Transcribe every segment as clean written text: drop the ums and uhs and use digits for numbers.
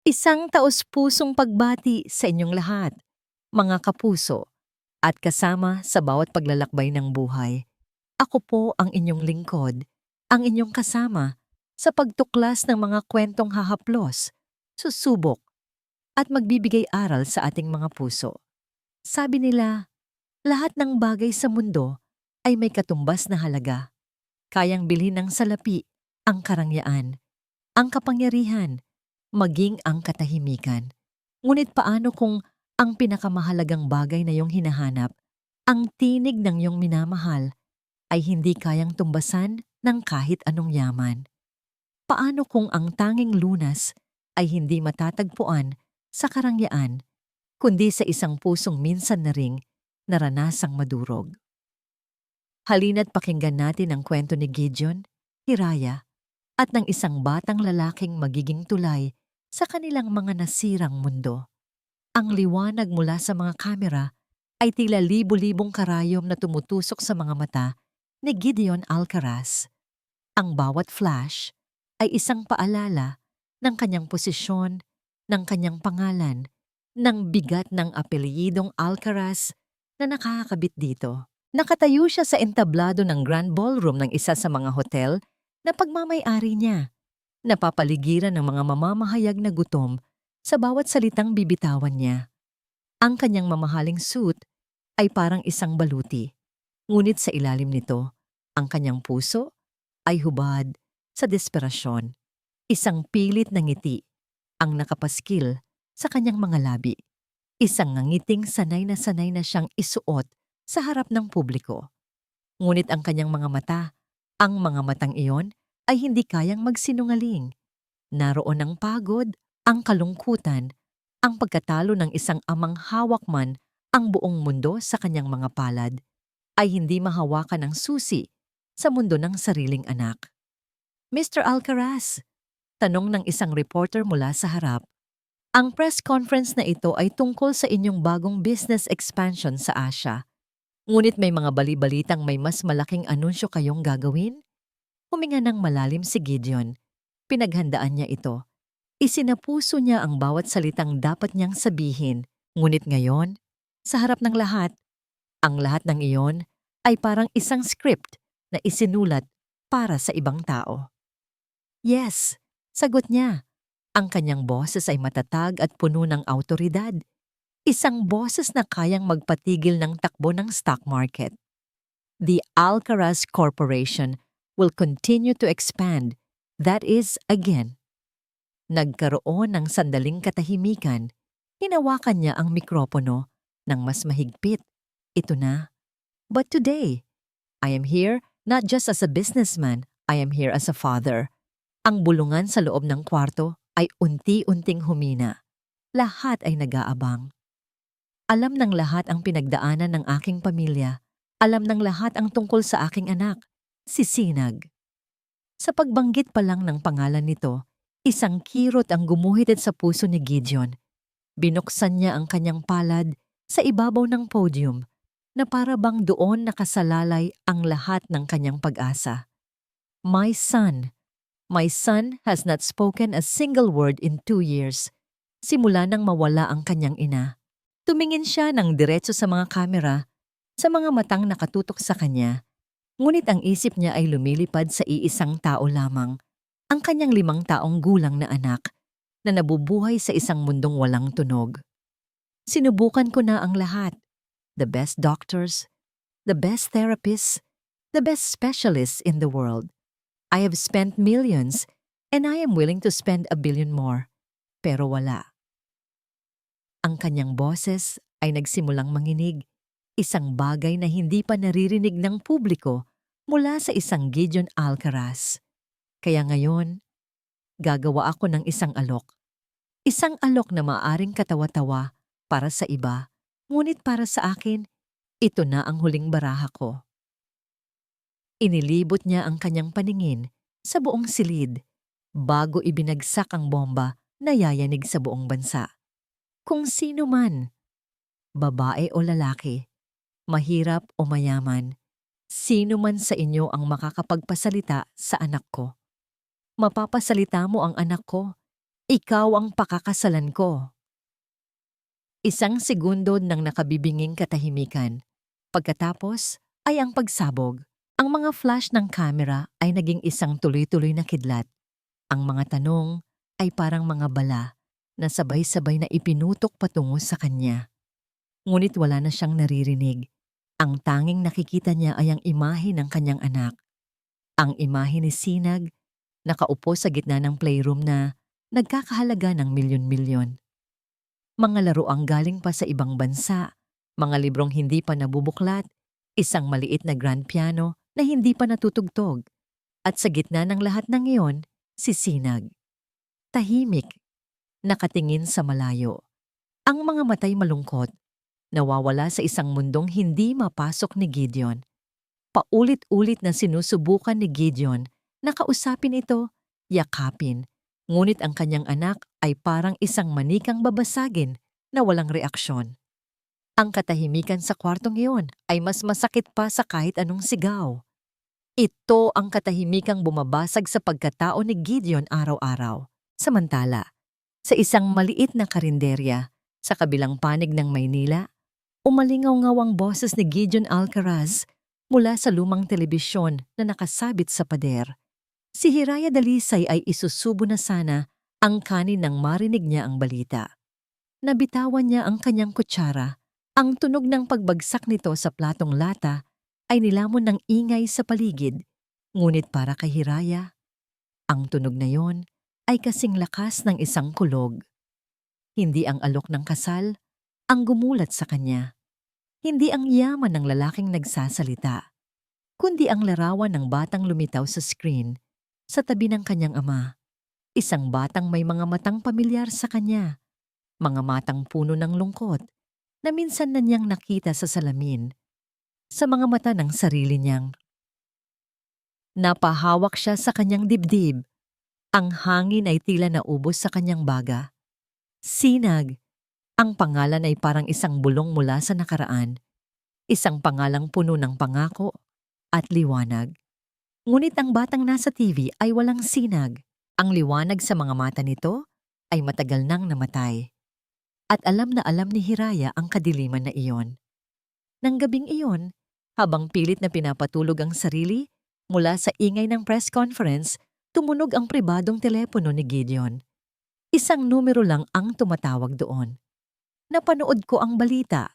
Isang taos-pusong pagbati sa inyong lahat, mga kapuso, at kasama sa bawat paglalakbay ng buhay. Ako po ang inyong lingkod, ang inyong kasama sa pagtuklas ng mga kwentong hahaplos, susubok, at magbibigay aral sa ating mga puso. Sabi nila, lahat ng bagay sa mundo ay may katumbas na halaga. Kayang bilhin ng salapi ang karangyaan, ang kapangyarihan, maging ang katahimikan. Ngunit paano kung ang pinakamahalagang bagay na iyong hinahanap, ang tinig ng iyong minamahal, ay hindi kayang tumbasan ng kahit anong yaman? Paano kung ang tanging lunas ay hindi matatagpuan sa karangyaan, kundi sa isang pusong minsan na ring naranasang madurog? Halina't pakinggan natin ang kwento ni Gideon, Hiraya, at ng isang batang lalaking magiging tulay sa kanilang mga nasirang mundo. Ang liwanag mula sa mga kamera ay tila libo-libong karayom na tumutusok sa mga mata ni Gideon Alcaraz. Ang bawat flash ay isang paalala ng kanyang posisyon, ng kanyang pangalan, ng bigat ng apelyidong Alcaraz na nakakabit dito. Nakatayo siya sa entablado ng Grand Ballroom ng isa sa mga hotel na pagmamay-ari niya. Napapaligiran ng mga mamamahayag na gutom sa bawat salitang bibitawan niya. Ang kanyang mamahaling suit ay parang isang baluti, ngunit sa ilalim nito, ang kanyang puso ay hubad sa desperasyon. Isang pilit na ngiti ang nakapaskil sa kanyang mga labi. Isang ngangiting sanay na siyang isuot sa harap ng publiko. Ngunit ang kanyang mga mata, ang mga matang iyon, ay hindi kayang magsinungaling. Naroon ang pagod, ang kalungkutan, ang pagkatalo ng isang amang hawak man ang buong mundo sa kanyang mga palad, ay hindi mahawakan ng susi sa mundo ng sariling anak. Mr. Alcaraz, tanong ng isang reporter mula sa harap, ang press conference na ito ay tungkol sa inyong bagong business expansion sa Asia. Ngunit may mga bali-balitang may mas malaking anunsyo kayong gagawin? Huminga ng malalim si Gideon. Pinaghandaan niya ito. Isinapuso niya ang bawat salitang dapat niyang sabihin. Ngunit ngayon, sa harap ng lahat, ang lahat ng iyon ay parang isang script na isinulat para sa ibang tao. Yes, sagot niya. Ang kanyang boses ay matatag at puno ng awtoridad. Isang boses na kayang magpatigil ng takbo ng stock market. The Alcaraz Corporation will continue to expand. That is, again. Nagkaroon ng sandaling katahimikan. Hinawakan niya ang mikropono ng mas mahigpit. Ito na. But today, I am here not just as a businessman, I am here as a father. Ang bulungan sa loob ng kwarto ay unti-unting humina. Lahat ay nag-aabang. Alam ng lahat ang pinagdaanan ng aking pamilya. Alam ng lahat ang tungkol sa aking anak, si Sinag. Sa pagbanggit pa lang ng pangalan nito, isang kirot ang gumuhitid sa puso ni Gideon. Binuksan niya ang kanyang palad sa ibabaw ng podium na para bang doon nakasalalay ang lahat ng kanyang pag-asa. My son has not spoken a single word in 2 years. Simula nang mawala ang kanyang ina. Tumingin siya ng diretso sa mga kamera, sa mga matang nakatutok sa kanya. Ngunit ang isip niya ay lumilipad sa iisang tao lamang, ang kanyang 5 taong gulang na anak na nabubuhay sa isang mundong walang tunog. Sinubukan ko na ang lahat. The best doctors, the best therapists, the best specialists in the world. I have spent millions and I am willing to spend 1 billion more. Pero wala. Ang kanyang boses ay nagsimulang manginig, isang bagay na hindi pa naririnig ng publiko mula sa isang Gideon Alcaraz. Kaya ngayon, gagawa ako ng isang alok. Isang alok na maaring katawa-tawa para sa iba, ngunit para sa akin, ito na ang huling baraha ko. Inilibot niya ang kanyang paningin sa buong silid bago ibinagsak ang bomba na yayanig sa buong bansa. Kung sino man, babae o lalaki, mahirap o mayaman, sino man sa inyo ang makakapagpasalita sa anak ko. Mapapasalita mo ang anak ko, Ikaw ang pakakasalan ko. Isang segundo ng nakabibinging katahimikan. Pagkatapos ay ang pagsabog. Ang mga flash ng kamera ay naging isang tuloy-tuloy na kidlat. Ang mga tanong ay parang mga bala na sabay-sabay na ipinutok patungo sa kanya. Ngunit wala na siyang naririnig. Ang tanging nakikita niya ay ang imahe ng kanyang anak. Ang imahe ni Sinag, nakaupo sa gitna ng playroom na nagkakahalaga ng milyon-milyon. Mga laruang galing pa sa ibang bansa, mga librong hindi pa nabubuklat, isang maliit na grand piano na hindi pa natutugtog. At sa gitna ng lahat ng iyon, si Sinag. Tahimik, nakatingin sa malayo. Ang mga matay malungkot, nawawala sa isang mundong hindi mapasok ni Gideon. Paulit-ulit na sinusubukan ni Gideon na kausapin ito, yakapin. Ngunit ang kanyang anak ay parang isang manikang babasagin na walang reaksyon. Ang katahimikan sa kwartong iyon ay mas masakit pa sa kahit anong sigaw. Ito ang katahimikang bumabasag sa pagkatao ni Gideon araw-araw. Samantala, sa isang maliit na karinderya sa kabilang panig ng Maynila, umalingaw-ngaw ang boses ni Gideon Alcaraz mula sa lumang telebisyon na nakasabit sa pader. Si Hiraya Dalisay ay isusubo na sana ang kanin nang marinig niya ang balita. Nabitawan niya ang kanyang kutsara. Ang tunog ng pagbagsak nito sa platong lata ay nilamon ng ingay sa paligid. Ngunit para kay Hiraya, ang tunog na yon ay kasing lakas ng isang kulog. Hindi ang alok ng kasal ang gumulat sa kanya. Hindi ang yaman ng lalaking nagsasalita, kundi ang larawan ng batang lumitaw sa screen sa tabi ng kanyang ama. Isang batang may mga matang pamilyar sa kanya, mga matang puno ng lungkot na minsan na niyang nakita sa salamin, sa mga mata ng sarili niyang. Napahawak siya sa kanyang dibdib. Ang hangin ay tila naubos sa kanyang baga. Sinag. Ang pangalan ay parang isang bulong mula sa nakaraan. Isang pangalang puno ng pangako at liwanag. Ngunit ang batang nasa TV ay walang sinag. Ang liwanag sa mga mata nito ay matagal nang namatay. At alam na alam ni Hiraya ang kadiliman na iyon. Nang gabing iyon, habang pilit na pinapatulog ang sarili, mula sa ingay ng press conference, tumunog ang pribadong telepono ni Gideon. Isang numero lang ang tumatawag doon. Napanood ko ang balita,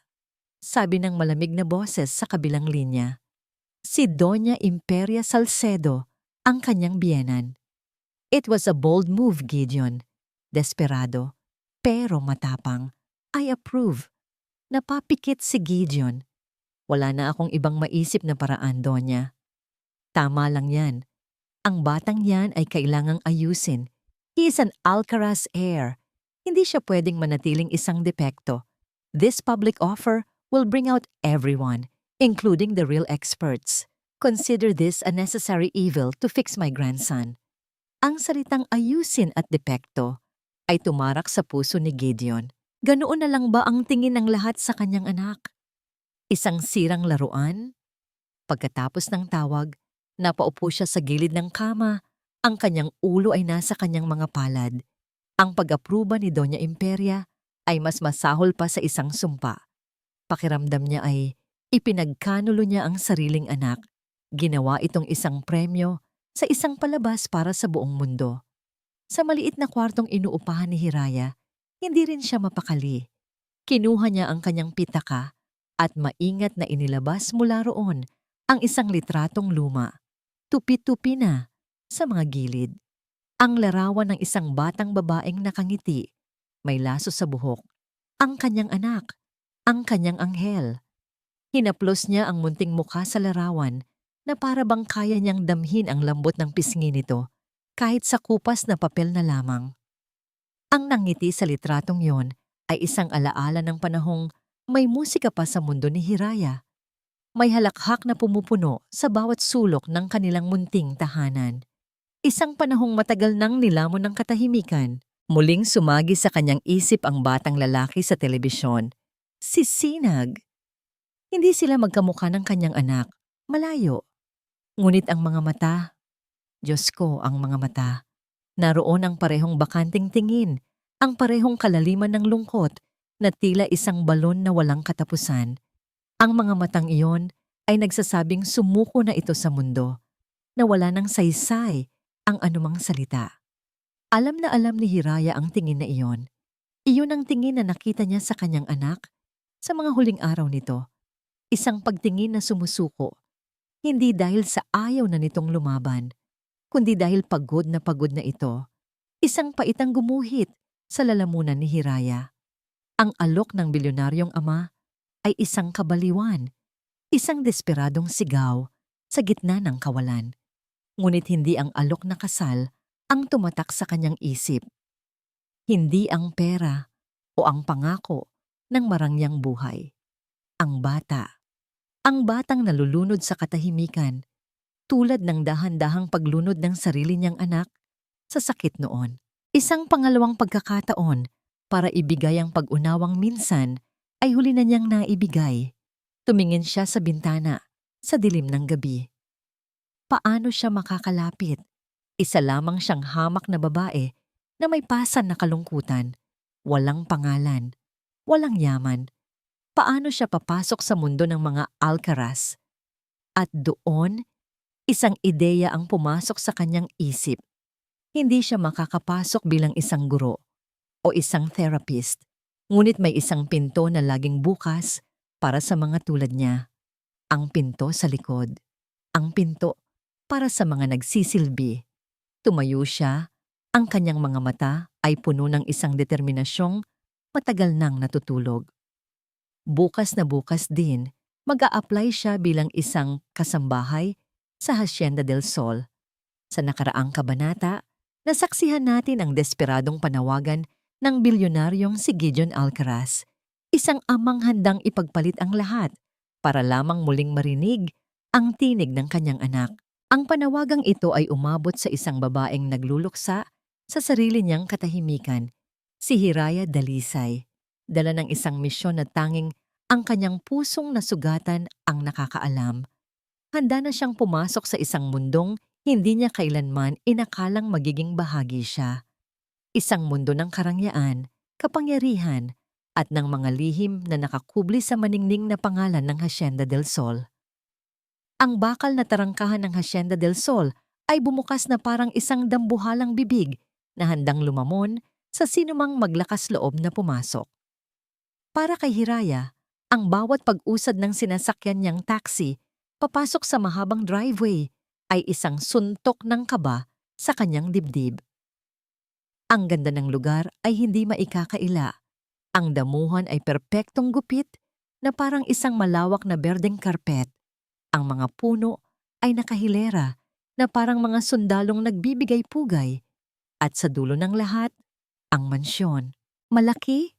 sabi ng malamig na boses sa kabilang linya. Si Doña Imperia Salcedo, ang kanyang biyenan. It was a bold move, Gideon. Desperado, pero matapang. I approve. Napapikit si Gideon. Wala na akong ibang maisip na paraan, Doña. Tama lang yan. Ang batang yan ay kailangang ayusin. He is an Alcaraz heir. Hindi siya pwedeng manatiling isang depekto. This public offer will bring out everyone, including the real experts. Consider this a necessary evil to fix my grandson. Ang salitang ayusin at depekto ay tumarak sa puso ni Gideon. Ganoon na lang ba ang tingin ng lahat sa kanyang anak? Isang sirang laruan? Pagkatapos ng tawag, napaupo siya sa gilid ng kama. Ang kanyang ulo ay nasa kanyang mga palad. Ang pag-apruba ni Doña Imperia ay mas masahol pa sa isang sumpa. Pakiramdam niya ay ipinagkanulo niya ang sariling anak. Ginawa itong isang premyo sa isang palabas para sa buong mundo. Sa maliit na kwartong inuupahan ni Hiraya, hindi rin siya mapakali. Kinuha niya ang kanyang pitaka at maingat na inilabas mula roon ang isang litratong luma. Tupi-tupi na sa mga gilid. Ang larawan ng isang batang babaeng nakangiti, may laso sa buhok. Ang kanyang anak, ang kanyang anghel. Hinaplos niya ang munting mukha sa larawan na para bang kaya niyang damhin ang lambot ng pisngi nito kahit sa kupas na papel na lamang. Ang nangiti sa litratong yon ay isang alaala ng panahong may musika pa sa mundo ni Hiraya. May halakhak na pumupuno sa bawat sulok ng kanilang munting tahanan. Isang panahong matagal nang nilamon ng katahimikan. Muling sumagi sa kanyang isip ang batang lalaki sa telebisyon. Si Sinag. Hindi sila magkamukha ng kanyang anak. Malayo. Ngunit ang mga mata, Diyos ko ang mga mata, Naroon ang parehong bakanting tingin, ang parehong kalaliman ng lungkot na tila isang balon na walang katapusan. Ang mga matang iyon ay nagsasabing sumuko na ito sa mundo, na wala ng saysay ang anumang salita. Alam na alam ni Hiraya ang tingin na iyon. Iyon ang tingin na nakita niya sa kanyang anak sa mga huling araw nito. Isang pagtingin na sumusuko, hindi dahil sa ayaw na nitong lumaban, kundi dahil pagod na ito. Isang paitang gumuhit sa lalamunan ni Hiraya. Ang alok ng bilyonaryong ama ay isang kabaliwan, isang desperadong sigaw sa gitna ng kawalan. Ngunit hindi ang alok na kasal ang tumatak sa kanyang isip. Hindi ang pera o ang pangako ng marangyang buhay. Ang bata. Ang batang nalulunod sa katahimikan, tulad ng dahan-dahang paglunod ng sarili niyang anak sa sakit noon. Isang pangalawang pagkakataon para ibigay ang pag-unawang minsan ay huli na niyang naibigay. Tumingin siya sa bintana sa dilim ng gabi. Paano siya makakalapit? Isa lamang siyang hamak na babae na may pasan na kalungkutan, walang pangalan, walang yaman. Paano siya papasok sa mundo ng mga Alcaraz? At doon, isang ideya ang pumasok sa kanyang isip. Hindi siya makakapasok bilang isang guro o isang therapist, ngunit may isang pinto na laging bukas para sa mga tulad niya. Ang pinto sa likod. Ang pinto para sa mga nagsisilbi. Tumayo siya, ang kanyang mga mata ay puno ng isang determinasyong matagal nang natutulog. Bukas na bukas din, mag-a-apply siya bilang isang kasambahay sa Hacienda del Sol. Sa nakaraang kabanata, nasaksihan natin ang desperadong panawagan ng bilyonaryong si Gideon Alcaraz, isang amang handang ipagpalit ang lahat para lamang muling marinig ang tinig ng kanyang anak. Ang panawagang ito ay umabot sa isang babaeng nagluluksa sa sarili niyang katahimikan, si Hiraya Dalisay, dala ng isang misyon na tanging ang kanyang pusong nasugatan ang nakakaalam. Handa na siyang pumasok sa isang mundong hindi niya kailanman inakalang magiging bahagi siya. Isang mundo ng karangyaan, kapangyarihan, at ng mga lihim na nakakubli sa maningning na pangalan ng Hacienda del Sol. Ang bakal na tarangkahan ng Hacienda del Sol ay bumukas na parang isang dambuhalang bibig na handang lumamon sa sinumang maglakas loob na pumasok. Para kay Hiraya, ang bawat pag-usad ng sinasakyan niyang taxi papasok sa mahabang driveway ay isang suntok ng kaba sa kanyang dibdib. Ang ganda ng lugar ay hindi maikakaila. Ang damuhan ay perpektong gupit na parang isang malawak na berdeng karpet. Ang mga puno ay nakahilera na parang mga sundalong nagbibigay pugay. At sa dulo ng lahat, ang mansyon. Malaki,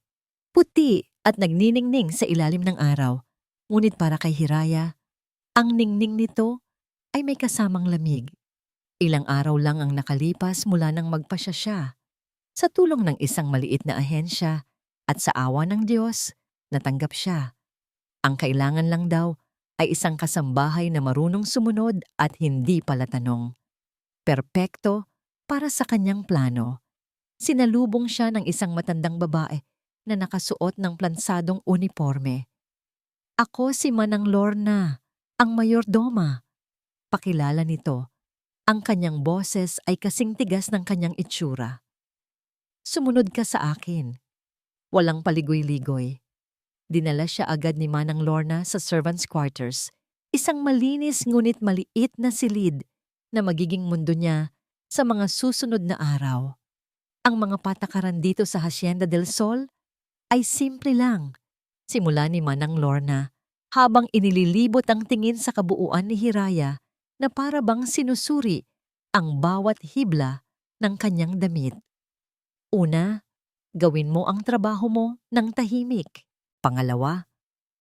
puti at nagniningning sa ilalim ng araw. Ngunit para kay Hiraya, ang ningning nito ay may kasamang lamig. Ilang araw lang ang nakalipas mula nang magpasya siya. Sa tulong ng isang maliit na ahensya at sa awa ng Diyos, natanggap siya. Ang kailangan lang daw ay isang kasambahay na marunong sumunod at hindi palatanong. Perpekto para sa kanyang plano. Sinalubong siya ng isang matandang babae na nakasuot ng plansadong uniforme. Ako si Manang Lorna, ang mayordoma. Pakilala nito. Ang kanyang boses ay kasing tigas ng kanyang itsura. Sumunod ka sa akin. Walang paligoy-ligoy. Dinala siya agad ni Manang Lorna sa servants' quarters, isang malinis ngunit maliit na silid na magiging mundo niya sa mga susunod na araw. Ang mga patakaran dito sa Hacienda del Sol ay simple lang. Simula ni Manang Lorna habang inililibot ang tingin sa kabuuan ni Hiraya na para bang sinusuri ang bawat hibla ng kanyang damit. Una, gawin mo ang trabaho mo ng tahimik. Pangalawa,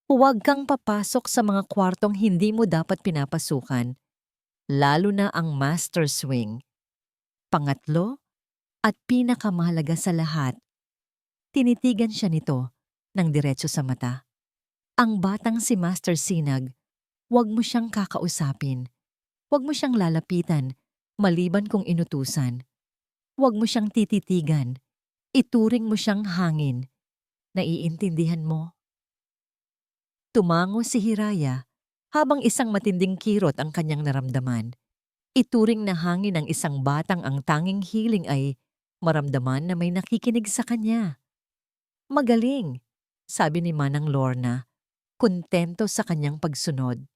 huwag kang papasok sa mga kwartong hindi mo dapat pinapasukan, lalo na ang master swing. Pangatlo, at pinakamahalaga sa lahat, tinitigan siya nito ng diretso sa mata. Ang batang si Master Sinag, huwag mo siyang kakausapin. Huwag mo siyang lalapitan, maliban kung inutusan. Huwag mo siyang tititigan. Ituring mo siyang hangin. Naiintindihan mo? Tumango si Hiraya habang isang matinding kirot ang kanyang naramdaman. Ituring na hangin ng isang batang ang tanging hiling ay maramdaman na may nakikinig sa kanya. Magaling, sabi ni Manang Lorna, kontento sa kanyang pagsunod.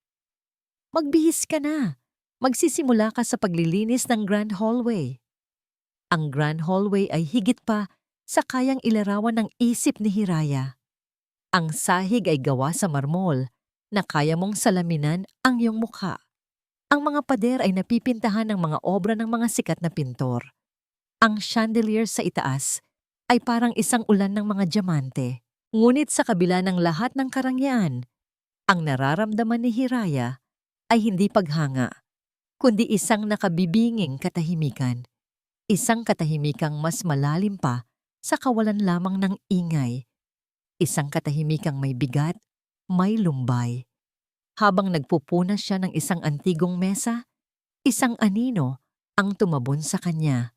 Magbihis ka na. Magsisimula ka sa paglilinis ng Grand Hallway. Ang Grand Hallway ay higit pa sa kayang ilarawan ng isip ni Hiraya. Ang sahig ay gawa sa marmol na kaya mong salaminan ang iyong mukha. Ang mga pader ay napipintahan ng mga obra ng mga sikat na pintor. Ang chandelier sa itaas ay parang isang ulan ng mga diamante. Ngunit sa kabila ng lahat ng karangyaan, ang nararamdaman ni Hiraya ay hindi paghanga, kundi isang nakabibinging katahimikan. Isang katahimikang mas malalim pa sa kawalan lamang ng ingay. Isang katahimikang may bigat, may lumbay. Habang nagpupunas siya ng isang antigong mesa, isang anino ang tumabon sa kanya.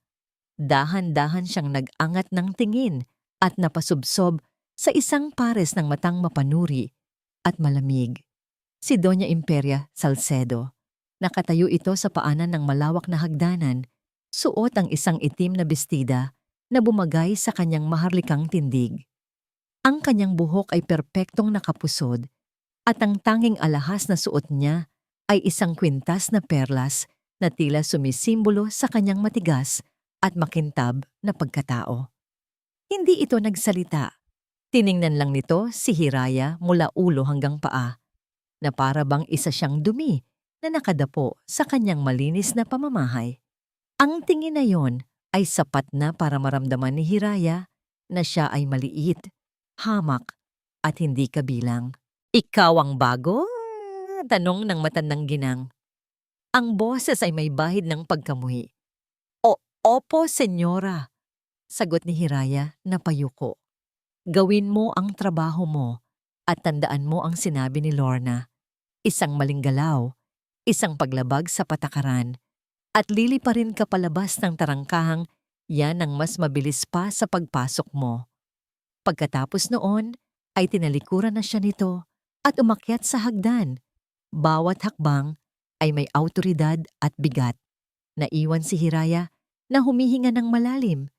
Dahan-dahan siyang nag-angat ng tingin at napasubsob sa isang pares ng matang mapanuri at malamig. Si Doña Imperia Salcedo. Nakatayo ito sa paanan ng malawak na hagdanan, suot ang isang itim na bestida na bumagay sa kanyang maharlikang tindig. Ang kanyang buhok ay perpektong nakapusod at ang tanging alahas na suot niya ay isang kwintas na perlas na tila sumisimbolo sa kanyang matigas at makintab na pagkatao. Hindi ito nagsalita. Tiningnan lang nito si Hiraya mula ulo hanggang paa, na para bang isa siyang dumi na nakadapo sa kanyang malinis na pamamahay. Ang tingin na yon ay sapat na para maramdaman ni Hiraya na siya ay maliit, hamak at hindi kabilang. Ikaw ang bago? Tanong ng matandang ginang. Ang boses ay may bahid ng pagkamuhi. Opo, senyora, sagot ni Hiraya na payuko. Gawin mo ang trabaho mo at tandaan mo ang sinabi ni Lorna. Isang maling galaw, isang paglabag sa patakaran, at liliparin ka palabas ng tarangkahang yan ang mas mabilis pa sa pagpasok mo. Pagkatapos noon ay tinalikuran na siya nito at umakyat sa hagdan. Bawat hakbang ay may awtoridad at bigat. Naiwan si Hiraya na humihinga ng malalim.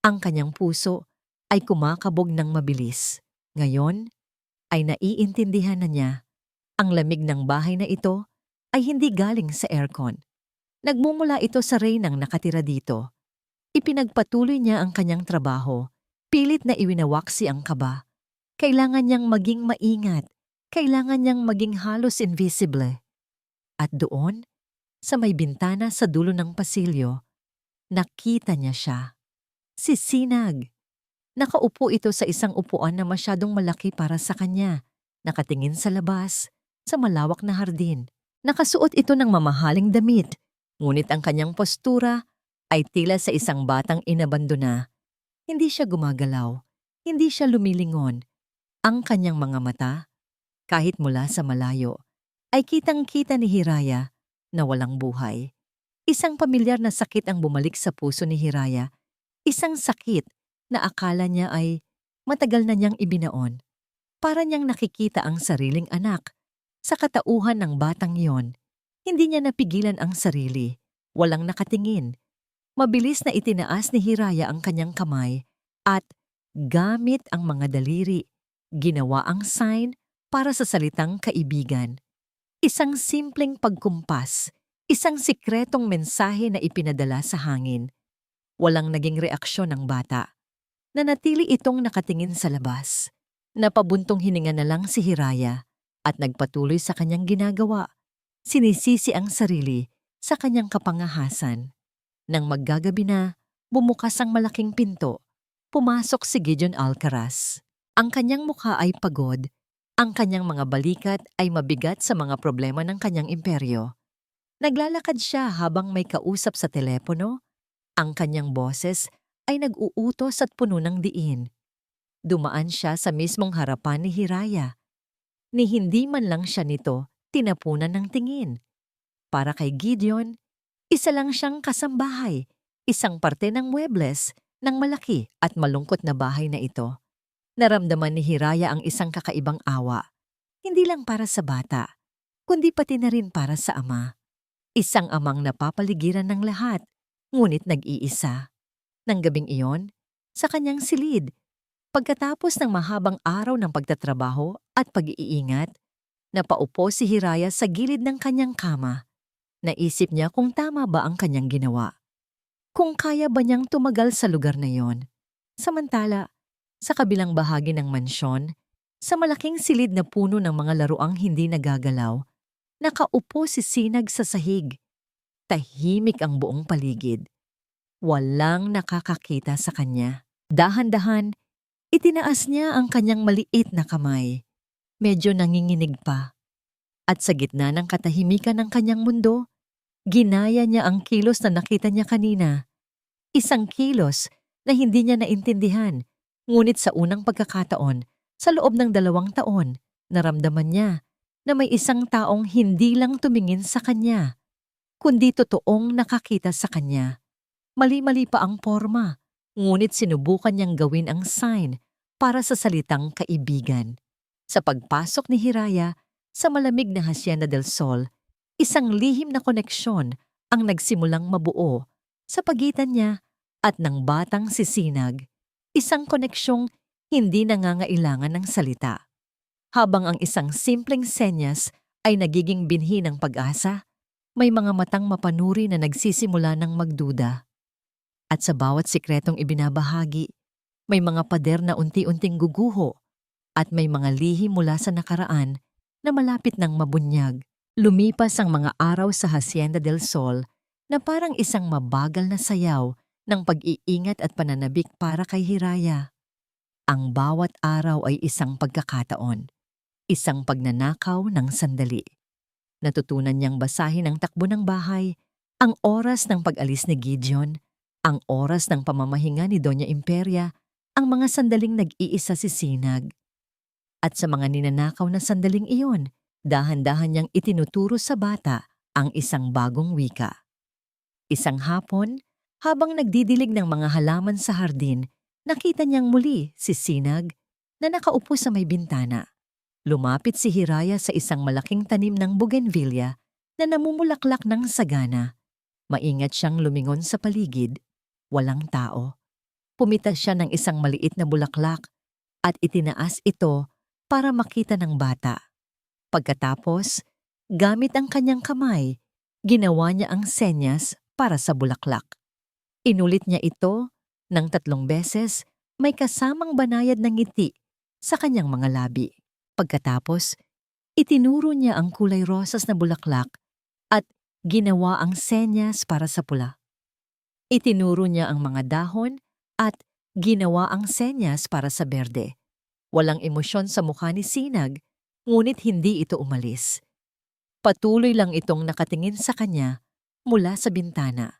Ang kanyang puso ay kumakabog ng mabilis. Ngayon ay naiintindihan na niya. Ang lamig ng bahay na ito ay hindi galing sa aircon. Nagmumula ito sa reynang nakatira dito. Ipinagpatuloy niya ang kanyang trabaho. Pilit na iwinawaksi ang kaba. Kailangan niyang maging maingat. Kailangan niyang maging halos invisible. At doon, sa may bintana sa dulo ng pasilyo, nakita niya siya. Si Sinag. Nakaupo ito sa isang upuan na masyadong malaki para sa kanya. Nakatingin sa labas, sa malawak na hardin. Nakasuot ito ng mamahaling damit, ngunit ang kanyang postura ay tila sa isang batang inabandona. Hindi siya gumagalaw, hindi siya lumilingon. Ang kanyang mga mata, kahit mula sa malayo, ay kitang-kita ni Hiraya na walang buhay. Isang pamilyar na sakit ang bumalik sa puso ni Hiraya. Isang sakit na akala niya ay matagal na niyang ibinaon. Para niyang nakikita ang sariling anak. Sa katauhan ng batang iyon, hindi niya napigilan ang sarili. Walang nakatingin. Mabilis na itinaas ni Hiraya ang kanyang kamay at gamit ang mga daliri, ginawa ang sign para sa salitang kaibigan. Isang simpleng pagkumpas, isang sikretong mensahe na ipinadala sa hangin. Walang naging reaksyon ng bata. Nanatili itong nakatingin sa labas. Napabuntong hininga na lang si Hiraya at nagpatuloy sa kanyang ginagawa. Sinisisi ang sarili sa kanyang kapangahasan. Nang maggagabi na, bumukas ang malaking pinto. Pumasok si Gideon Alcaraz. Ang kanyang mukha ay pagod. Ang kanyang mga balikat ay mabigat sa mga problema ng kanyang imperyo. Naglalakad siya habang may kausap sa telepono. Ang kanyang boses ay nag-uutos at puno ng diin. Dumaan siya sa mismong harapan ni Hiraya. Ni hindi man lang siya nito tinapunan ng tingin. Para kay Gideon, isa lang siyang kasambahay, isang parte ng muebles ng malaki at malungkot na bahay na ito. Naramdaman ni Hiraya ang isang kakaibang awa, hindi lang para sa bata, kundi pati na rin para sa ama. Isang amang napapaligiran ng lahat, ngunit nag-iisa. Nang gabing iyon, sa kanyang silid, pagkatapos ng mahabang araw ng pagtatrabaho at pag-iingat, napaupo si Hiraya sa gilid ng kanyang kama. Naisip niya kung tama ba ang kanyang ginawa. Kung kaya ba niyang tumagal sa lugar na yon. Samantala, sa kabilang bahagi ng mansyon, sa malaking silid na puno ng mga laruang hindi nagagalaw, nakaupo si Sinag sa sahig. Tahimik ang buong paligid. Walang nakakakita sa kanya. Dahan-dahan, itinaas niya ang kanyang maliit na kamay. Medyo nanginginig pa. At sa gitna ng katahimikan ng kanyang mundo, ginaya niya ang kilos na nakita niya kanina. Isang kilos na hindi niya naintindihan, ngunit sa unang pagkakataon, sa loob ng 2 taon, naramdaman niya na may isang taong hindi lang tumingin sa kanya, kundi totoong nakakita sa kanya. Mali-mali pa ang porma, ngunit sinubukan niyang gawin ang sign para sa salitang kaibigan. Sa pagpasok ni Hiraya sa malamig na Hacienda del Sol, isang lihim na koneksyon ang nagsimulang mabuo sa pagitan niya at ng batang si Sinag, isang koneksyong hindi nangangailangan ng salita. Habang ang isang simpleng senyas ay nagiging binhi ng pag-asa, may mga matang mapanuri na nagsisimula ng magduda. At sa bawat sikretong ibinabahagi, may mga pader na unti-unting guguho at may mga lihim mula sa nakaraan na malapit ng mabunyag. Lumipas ang mga araw sa Hacienda del Sol na parang isang mabagal na sayaw ng pag-iingat at pananabik para kay Hiraya. Ang bawat araw ay isang pagkakataon, isang pagnanakaw ng sandali. Natutunan niyang basahin ang takbo ng bahay, ang oras ng pag-alis ni Gideon, ang oras ng pamamahinga ni Doña Imperia, ang mga sandaling nag-iisa si Sinag. At sa mga ninanakaw na sandaling iyon, dahan-dahan niyang itinuturo sa bata ang isang bagong wika. Isang hapon, habang nagdidilig ng mga halaman sa hardin, nakita niyang muli si Sinag na nakaupo sa may bintana. Lumapit si Hiraya sa isang malaking tanim ng bougainvillea na namumulaklak ng sagana. Maingat siyang lumingon sa paligid. Walang tao. Pumitas siya ng isang maliit na bulaklak at itinaas ito para makita ng bata. Pagkatapos, gamit ang kanyang kamay, ginawa niya ang senyas para sa bulaklak. Inulit niya ito ng 3 beses, may kasamang banayad ng ngiti sa kanyang mga labi. Pagkatapos, itinuro niya ang kulay rosas na bulaklak at ginawa ang senyas para sa pula. Itinuro niya ang mga dahon at ginawa ang senyas para sa berde. Walang emosyon sa mukha ni Sinag, ngunit hindi ito umalis. Patuloy lang itong nakatingin sa kanya mula sa bintana,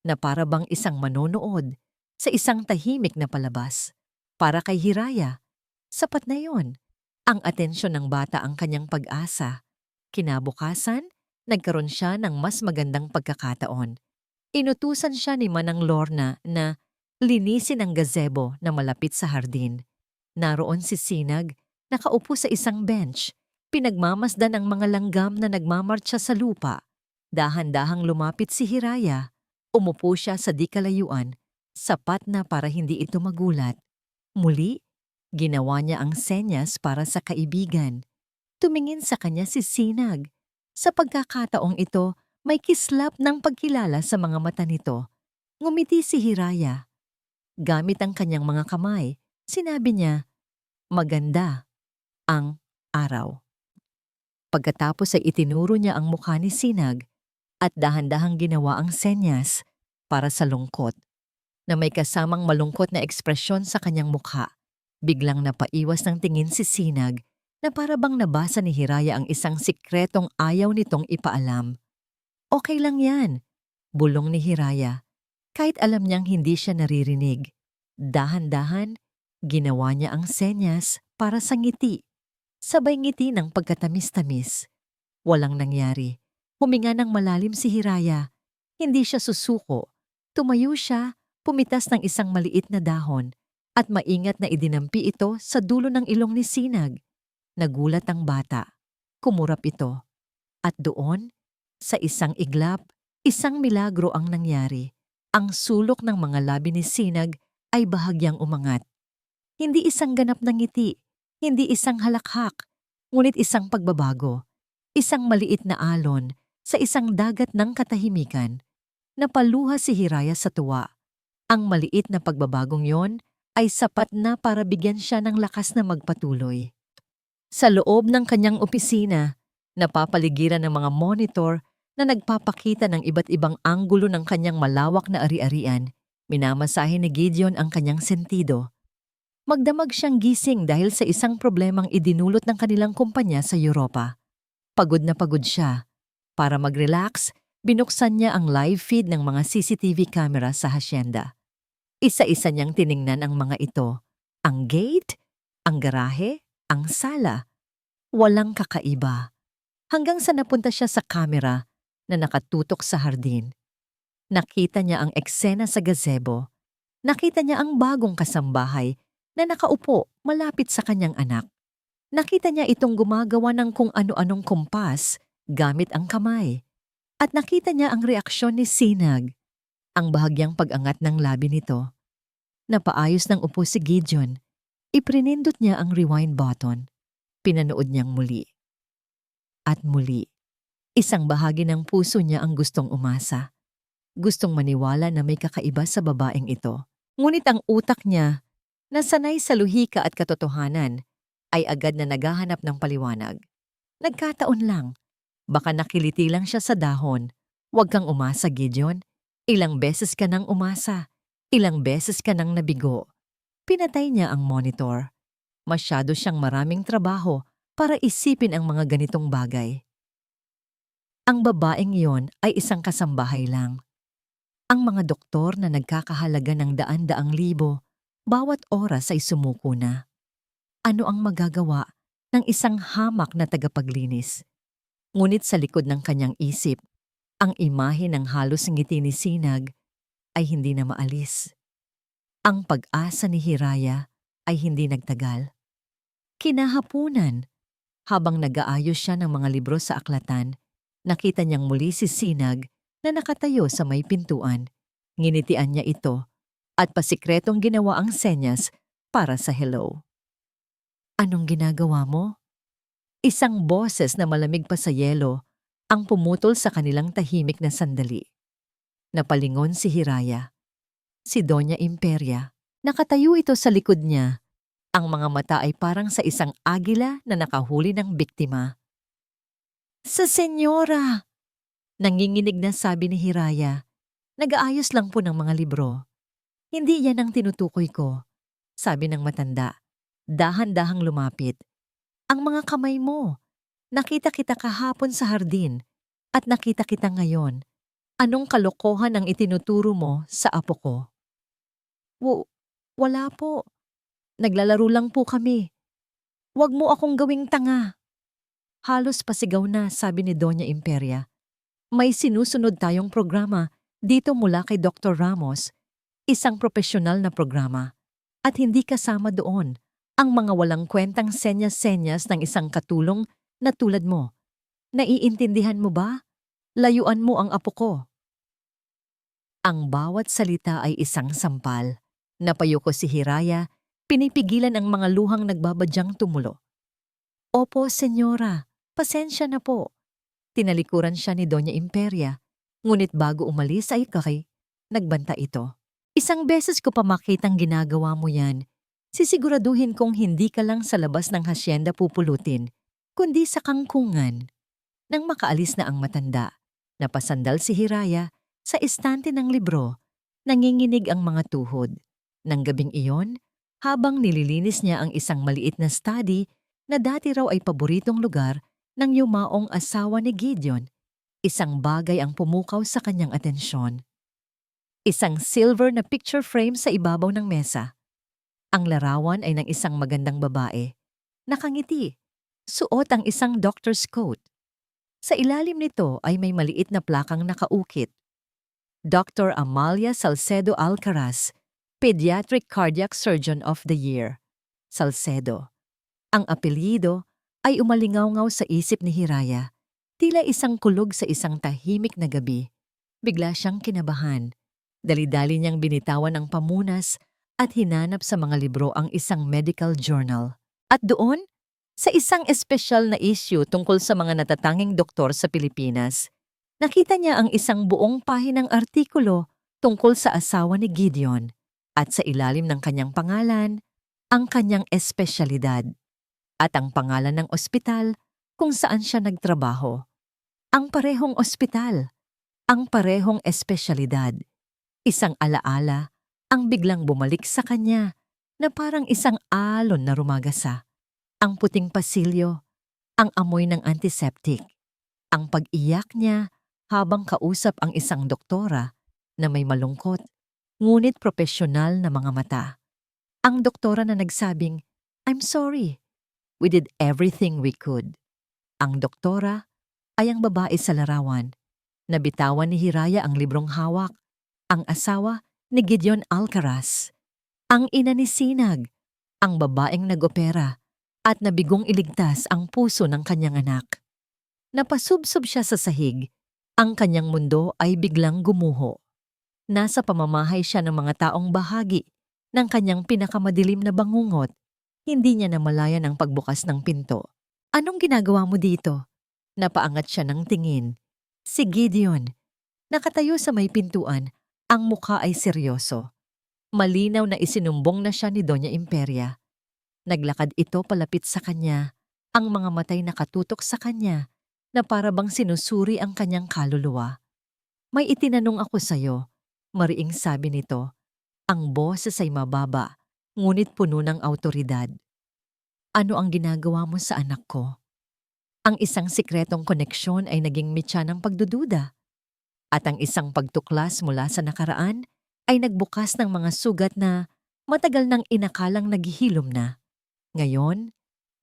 na para bang isang manonood sa isang tahimik na palabas. Para kay Hiraya, sapat na yon. Ang atensyon ng bata ang kanyang pag-asa. Kinabukasan, nagkaroon siya ng mas magandang pagkakataon. Inutusan siya ni Manang Lorna na linisin ang gazebo na malapit sa hardin. Naroon si Sinag, nakaupo sa isang bench, pinagmamasdan ang mga langgam na nagmamartsa sa lupa. Dahan-dahang lumapit si Hiraya. Umupo siya sa di kalayuan, sapat na para hindi ito magulat. Muli, ginawa niya ang senyas para sa kaibigan. Tumingin sa kanya si Sinag. Sa pagkakataong ito, may kislap ng pagkilala sa mga mata nito. Ngumiti si Hiraya. Gamit ang kanyang mga kamay, sinabi niya, "Maganda ang araw." Pagkatapos ay itinuro niya ang mukha ni Sinag at dahan-dahang ginawa ang senyas para sa lungkot, na may kasamang malungkot na ekspresyon sa kanyang mukha. Biglang napaiwas ng tingin si Sinag na para bang nabasa ni Hiraya ang isang sikretong ayaw nitong ipaalam. "Okay lang yan," bulong ni Hiraya, kahit alam niyang hindi siya naririnig. Dahan-dahan, ginawa niya ang senyas para sa ngiti. Sabay ngiti ng pagkatamis-tamis. Walang nangyari. Huminga ng malalim si Hiraya. Hindi siya susuko. Tumayo siya, pumitas ng isang maliit na dahon, at maingat na idinampi ito sa dulo ng ilong ni Sinag. Nagulat ang bata. Kumurap ito. At doon, sa isang iglap, isang milagro ang nangyari. Ang sulok ng mga labi ni Sinag ay bahagyang umangat. Hindi isang ganap na ngiti, hindi isang halakhak, ngunit isang pagbabago. Isang maliit na alon sa isang dagat ng katahimikan. Napaluha si Hiraya sa tuwa. Ang maliit na pagbabagong yon ay sapat na para bigyan siya ng lakas na magpatuloy. Sa loob ng kanyang opisina, napapaligiran ng mga monitor na nagpapakita ng iba't ibang anggulo ng kanyang malawak na ari-arian. Minamasahe ni Gideon ang kanyang sentido. Magdamag siyang gising dahil sa isang problemang idinulot ng kanilang kumpanya sa Europa. Pagod na pagod siya. Para mag-relax, binuksan niya ang live feed ng mga CCTV camera sa hacienda. Isa-isa niyang tiningnan ang mga ito. Ang gate, ang garahe, ang sala. Walang kakaiba. Hanggang sa napunta siya sa camera na nakatutok sa hardin. Nakita niya ang eksena sa gazebo. Nakita niya ang bagong kasambahay na nakaupo malapit sa kanyang anak. Nakita niya itong gumagawa ng kung ano-anong kumpas gamit ang kamay. At nakita niya ang reaksyon ni Sinag, ang bahagyang pag-angat ng labi nito. Napaayos ng upo si Gideon. Iprinindot niya ang rewind button. Pinanood niyang muli. At muli, isang bahagi ng puso niya ang gustong umasa. Gustong maniwala na may kakaiba sa babaeng ito. Ngunit ang utak niya, na sanay sa luhika at katotohanan, ay agad na naghahanap ng paliwanag. Nagkataon lang. Baka nakiliti lang siya sa dahon. Huwag kang umasa, Gideon. Ilang beses ka nang umasa. Ilang beses ka nang nabigo. Pinatay niya ang monitor. Masyado siyang maraming trabaho para isipin ang mga ganitong bagay. Ang babaeng iyon ay isang kasambahay lang. Ang mga doktor na nagkakahalaga ng daan-daang libo, bawat oras ay sumuko na. Ano ang magagawa ng isang hamak na tagapaglinis? Ngunit sa likod ng kanyang isip, ang imahe ng halos ngiti ni Sinag ay hindi na maalis. Ang pag-asa ni Hiraya ay hindi nagtagal. Kinahapunan, habang nag-aayos siya ng mga libro sa aklatan, nakita niyang muli si Sinag na nakatayo sa may pintuan. Nginitian niya ito at pasikretong ginawa ang senyas para sa hello. Anong ginagawa mo? Isang boses na malamig pa sa yelo ang pumutol sa kanilang tahimik na sandali. Napalingon si Hiraya. Si Doña Imperia. Nakatayo ito sa likod niya. Ang mga mata ay parang sa isang agila na nakahuli ng biktima. Sa senyora! Nanginginig na sabi ni Hiraya. Nag-aayos lang po ng mga libro. Hindi yan ang tinutukoy ko, sabi ng matanda. Dahan-dahang lumapit. Ang mga kamay mo. Nakita kita kahapon sa hardin at nakita kita ngayon. Anong kalokohan ang itinuturo mo sa apo ko? Wala po. Naglalaro lang po kami. Huwag mo akong gawing tanga. Halos pasigaw na, sabi ni Doña Imperia. May sinusunod tayong programa dito mula kay Dr. Ramos, isang profesional na programa. At hindi kasama doon ang mga walang kwentang senyas-senyas ng isang katulong na tulad mo. Naiintindihan mo ba? Layuan mo ang apo ko. Ang bawat salita ay isang sampal. Napayuko si Hiraya, pinipigilan ang mga luhang nagbabadyang tumulo. Opo, senyora, pasensya na po. Tinalikuran siya ni Doña Imperia, ngunit bago umalis ay nagbanta ito. Isang beses ko pa makitang ginagawa mo yan. Sisiguraduhin kong hindi ka lang sa labas ng hacienda pupulutin, kundi sa kangkungan. Nang makaalis na ang matanda, napasandal si Hiraya sa estante ng libro, nanginginig ang mga tuhod. Nang gabing iyon, habang nililinis niya ang isang maliit na study na dati raw ay paboritong lugar ng yumaong asawa ni Gideon, isang bagay ang pumukaw sa kanyang atensyon. Isang silver na picture frame sa ibabaw ng mesa. Ang larawan ay ng isang magandang babae. Nakangiti. Suot ang isang doctor's coat. Sa ilalim nito ay may maliit na plakang nakaukit. Dr. Amalia Salcedo Alcaraz, Pediatric Cardiac Surgeon of the Year. Salcedo. Ang apelyido ay umalingaw-ngaw sa isip ni Hiraya. Tila isang kulog sa isang tahimik na gabi. Bigla siyang kinabahan. Dali-dali niyang binitawan ang pamunas at hinanap sa mga libro ang isang medical journal. At doon, sa isang espesyal na issue tungkol sa mga natatanging doktor sa Pilipinas, nakita niya ang isang buong pahinang artikulo tungkol sa asawa ni Gideon at sa ilalim ng kanyang pangalan, ang kanyang espesyalidad at ang pangalan ng ospital kung saan siya nagtrabaho. Ang parehong ospital, ang parehong espesyalidad. Isang alaala ang biglang bumalik sa kanya na parang isang alon na rumagasa. Ang puting pasilyo, ang amoy ng antiseptic, ang pag-iyak niya habang kausap ang isang doktora na may malungkot, ngunit propesyonal na mga mata. Ang doktora na nagsabing, "I'm sorry. We did everything we could." Ang doktora ay ang babae sa larawan. Nabitawan ni Hiraya ang librong hawak, ang asawa ni Gideon Alcaraz. Ang ina ni Sinag, ang babaeng nag-opera at nabigong iligtas ang puso ng kanyang anak. Napasubsob siya sa sahig, ang kanyang mundo ay biglang gumuho. Nasa pamamahay siya ng mga taong bahagi ng kanyang pinakamadilim na bangungot. Hindi niya namalayan ang pagbukas ng pinto. "Anong ginagawa mo dito?" Napaangat siya ng tingin. Si Gideon. Nakatayo sa may pintuan, ang mukha ay seryoso. Malinaw na isinumbong na siya ni Doña Imperia. Naglakad ito palapit sa kanya, ang mga matay nakatutok sa kanya na para bang sinusuri ang kanyang kaluluwa. "May itinanong ako sa'yo," mariing sabi nito. Ang boses ay mababa, ngunit puno ng awtoridad. "Ano ang ginagawa mo sa anak ko?" Ang isang sikretong koneksyon ay naging mitya ng pagdududa. At ang isang pagtuklas mula sa nakaraan ay nagbukas ng mga sugat na matagal nang inakalang naghihilom na. Ngayon,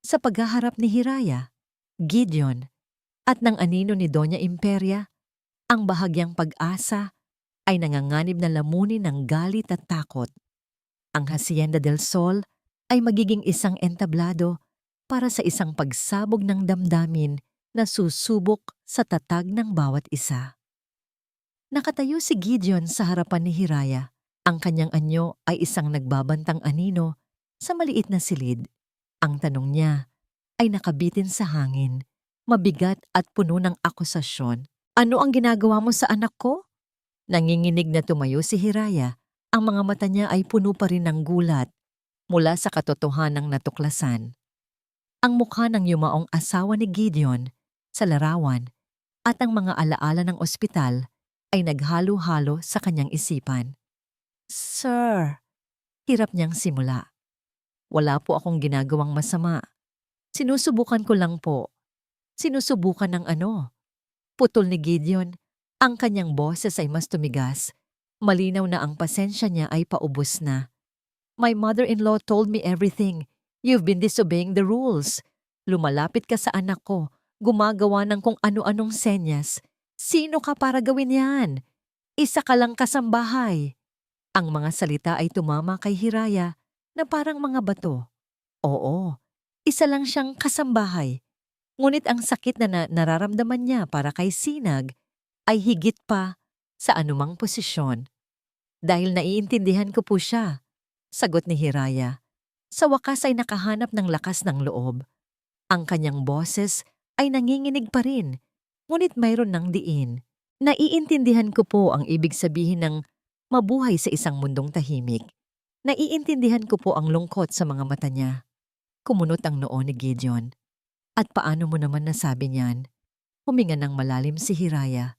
sa paghaharap ni Hiraya, Gideon, at ng anino ni Doña Imperia, ang bahagyang pag-asa ay nanganganib na lamunin ng galit at takot. Ang Hacienda del Sol ay magiging isang entablado para sa isang pagsabog ng damdamin na susubok sa tatag ng bawat isa. Nakatayo si Gideon sa harapan ni Hiraya. Ang kanyang anyo ay isang nagbabantang anino sa maliit na silid. Ang tanong niya ay nakabitin sa hangin, mabigat at puno ng akusasyon. "Ano ang ginagawa mo sa anak ko?" Nanginginig na tumayo si Hiraya. Ang mga mata niya ay puno pa rin ng gulat mula sa katotohanang natuklasan. Ang mukha ng yumaong asawa ni Gideon sa larawan at ang mga alaala ng ospital ay naghalo-halo sa kanyang isipan. "Sir," hirap niyang simula. "Wala po akong ginagawang masama. Sinusubukan ko lang po." "Sinusubukan ng ano?" Putol ni Gideon. Ang kanyang boses ay mas tumigas. Malinaw na ang pasensya niya ay paubos na. "My mother-in-law told me everything. You've been disobeying the rules. Lumalapit ka sa anak ko, gumagawa ng kung ano-anong senyas. Sino ka para gawin yan? Isa ka lang kasambahay." Ang mga salita ay tumama kay Hiraya na parang mga bato. Oo, isa lang siyang kasambahay. Ngunit ang sakit na nararamdaman niya para kay Sinag ay higit pa sa anumang posisyon. "Dahil naiintindihan ko po siya," sagot ni Hiraya. Sa wakas ay nakahanap ng lakas ng loob. Ang kanyang boses ay nanginginig pa rin, ngunit mayroon ng diin. "Naiintindihan ko po ang ibig sabihin ng mabuhay sa isang mundong tahimik. Naiintindihan ko po ang lungkot sa mga mata niya." Kumunot ang noo ni Gideon. "At paano mo naman nasabi niyan?" Huminga ng malalim si Hiraya.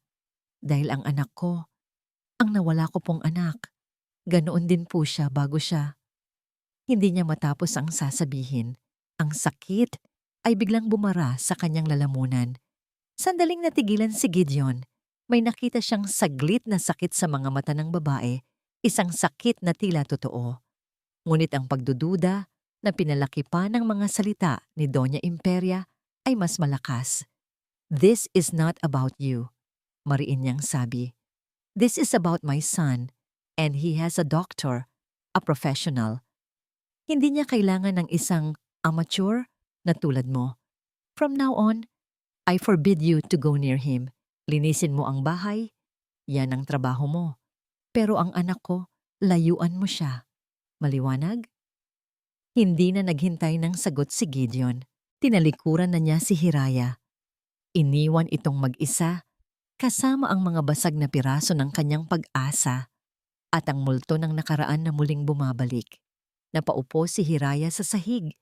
"Dahil ang anak ko, ang nawala ko pong anak, ganoon din po siya bago siya." Hindi niya matapos ang sasabihin. Ang sakit ay biglang bumara sa kanyang lalamunan. Sandaling natigilan si Gideon. May nakita siyang saglit na sakit sa mga mata ng babae, isang sakit na tila totoo. Ngunit ang pagdududa na pinalaki pa ng mga salita ni Doña Imperia ay mas malakas. "This is not about you," mariin niyang sabi. This is about my son, and he has a doctor, a professional. Hindi niya kailangan ng isang amateur na tulad mo. From now on, I forbid you to go near him. Linisin mo ang bahay, yan ang trabaho mo. Pero ang anak ko, layuan mo siya. Maliwanag? Hindi na naghintay ng sagot si Gideon. Tinalikuran na niya si Hiraya. Iniwan itong mag-isa, kasama ang mga basag na piraso ng kanyang pag-asa at ang multo ng nakaraan na muling bumabalik. Napaupo si Hiraya sa sahig.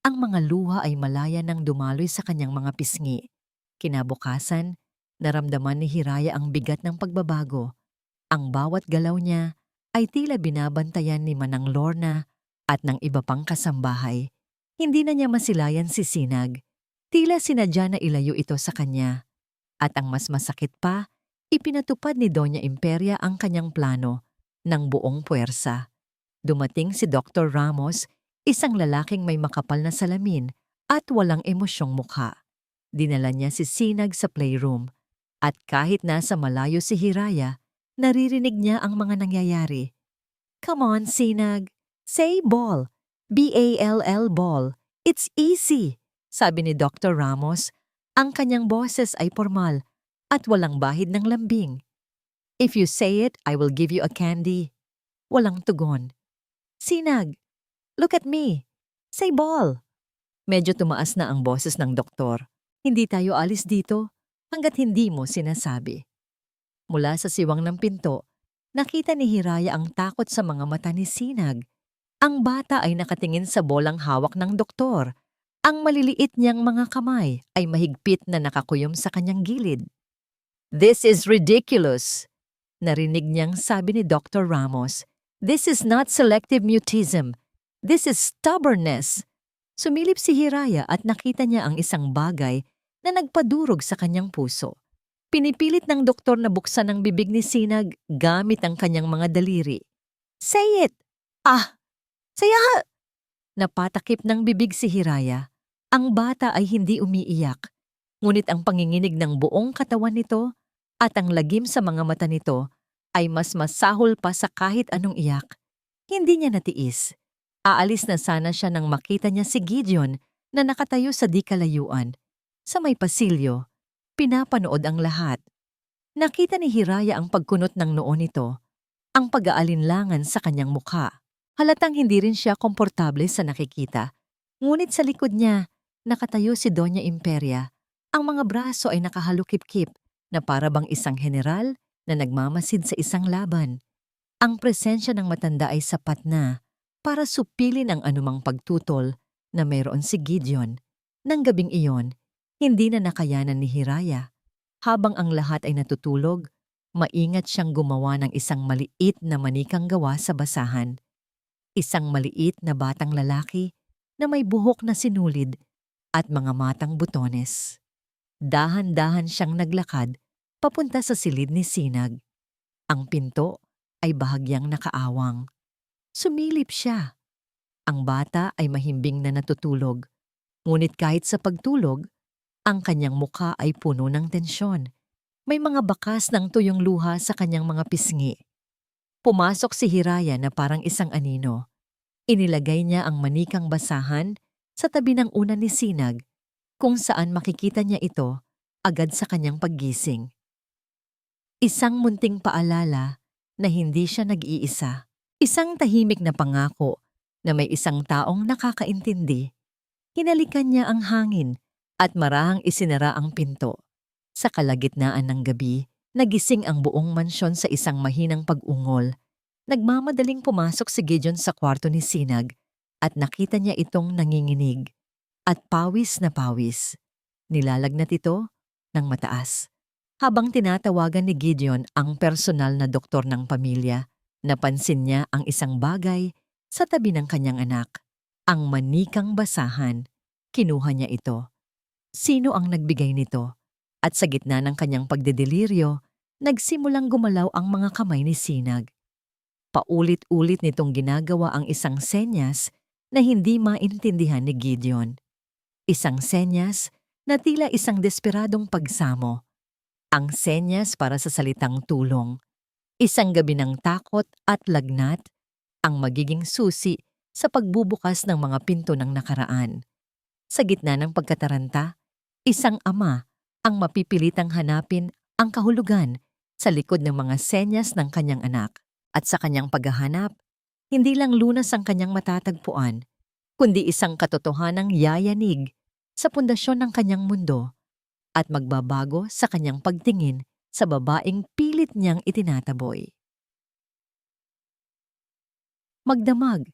Ang mga luha ay malaya nang dumaloy sa kanyang mga pisngi. Kinabukasan, naramdaman ni Hiraya ang bigat ng pagbabago. Ang bawat galaw niya ay tila binabantayan ni Manang Lorna at ng iba pang kasambahay. Hindi na niya masilayan si Sinag. Tila sinadya na ilayo ito sa kanya. At ang mas masakit pa, ipinatupad ni Doña Imperia ang kanyang plano ng buong puwersa. Dumating si Dr. Ramos, isang lalaking may makapal na salamin at walang emosyong mukha. Dinala niya si Sinag sa playroom at kahit nasa malayo si Hiraya, naririnig niya ang mga nangyayari. Come on, Sinag. Say ball. B-A-L-L ball. It's easy, sabi ni Dr. Ramos. Ang kanyang boses ay formal at walang bahid ng lambing. If you say it, I will give you a candy. Walang tugon. Sinag, look at me. Say ball. Medyo tumaas na ang boses ng doktor. Hindi tayo alis dito hanggat hindi mo sinasabi. Mula sa siwang ng pinto, nakita ni Hiraya ang takot sa mga mata ni Sinag. Ang bata ay nakatingin sa bolang hawak ng doktor. Ang maliliit niyang mga kamay ay mahigpit na nakakuyom sa kanyang gilid. This is ridiculous, narinig niyang sabi ni Dr. Ramos. This is not selective mutism. This is stubbornness. Sumilip si Hiraya at nakita niya ang isang bagay na nagpadurog sa kanyang puso. Pinipilit ng doktor na buksan ang bibig ni Sinag gamit ang kanyang mga daliri. Say it! Ah! Saya! Napatakip ng bibig si Hiraya. Ang bata ay hindi umiiyak, ngunit ang panginginig ng buong katawan nito at ang lagim sa mga mata nito ay mas masahol pa sa kahit anong iyak. Hindi niya natiis. Aalis na sana siya nang makita niya si Gideon na nakatayo sa di kalayuan. Sa may pasilyo, pinapanood ang lahat. Nakita ni Hiraya ang pagkunot ng noo nito, ang pag-aalinlangan sa kanyang mukha. Halatang hindi rin siya komportable sa nakikita. Ngunit sa likod niya, nakatayo si Doña Imperia. Ang mga braso ay nakahalukip-kip na para bang isang general na nagmamasid sa isang laban. Ang presensya ng matanda ay sapat na para supilin ang anumang pagtutol na mayroon si Gideon. Nang gabing iyon, hindi na nakayanan ni Hiraya. Habang ang lahat ay natutulog, maingat siyang gumawa ng isang maliit na manikang gawa sa basahan. Isang maliit na batang lalaki na may buhok na sinulid at mga matang butones. Dahan-dahan siyang naglakad papunta sa silid ni Sinag. Ang pinto ay bahagyang nakaawang. Sumilip siya. Ang bata ay mahimbing na natutulog. Ngunit kahit sa pagtulog, ang kanyang mukha ay puno ng tensyon. May mga bakas ng tuyong luha sa kanyang mga pisngi. Pumasok si Hiraya na parang isang anino. Inilagay niya ang manikang basahan sa tabi ng una ni Sinag, kung saan makikita niya ito agad sa kanyang paggising. Isang munting paalala na hindi siya nag-iisa. Isang tahimik na pangako na may isang taong nakakaintindi. Hinalikan niya ang hangin at marahang isinara ang pinto. Sa kalagitnaan ng gabi, nagising ang buong mansyon sa isang mahinang pag-ungol. Nagmamadaling pumasok si Gideon sa kwarto ni Sinag at nakita niya itong nanginginig at pawis na pawis. Nilalagnat ito ng mataas. Habang tinatawagan ni Gideon ang personal na doktor ng pamilya, napansin niya ang isang bagay sa tabi ng kanyang anak. Ang manikang basahan. Kinuha niya ito. Sino ang nagbigay nito? At sa gitna ng kanyang pagdedeliryo, nagsimulang gumalaw ang mga kamay ni Sinag. Paulit-ulit nitong ginagawa ang isang senyas na hindi maintindihan ni Gideon. Isang senyas na tila isang desperadong pagsamo. Ang senyas para sa salitang tulong. Isang gabi ng takot at lagnat ang magiging susi sa pagbubukas ng mga pinto ng nakaraan. Sa gitna ng pagkataranta, isang ama ang mapipilitang hanapin ang kahulugan sa likod ng mga senyas ng kanyang anak. At sa kanyang paghahanap, hindi lang lunas ang kanyang matatagpuan, kundi isang katotohanang yayanig sa pundasyon ng kanyang mundo at magbabago sa kanyang pagtingin sa babaeng pilit niyang itinataboy. Magdamag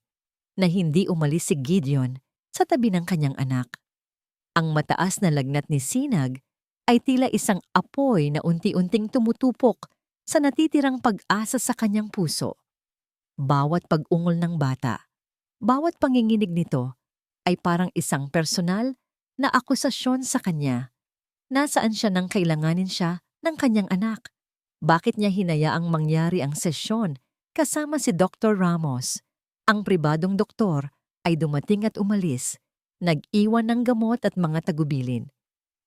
na hindi umalis si Gideon sa tabi ng kanyang anak. Ang mataas na lagnat ni Sinag ay tila isang apoy na unti-unting tumutupok sa natitirang pag-asa sa kanyang puso. Bawat pag-ungol ng bata, bawat panginginig nito ay parang isang personal na akusasyon sa kanya. Nasaan siya nang kailanganin siya ng kanyang anak? Bakit niya hinayaang mangyari ang sesyon kasama si Dr. Ramos? Ang pribadong doktor ay dumating at umalis, nag-iwan ng gamot at mga tagubilin.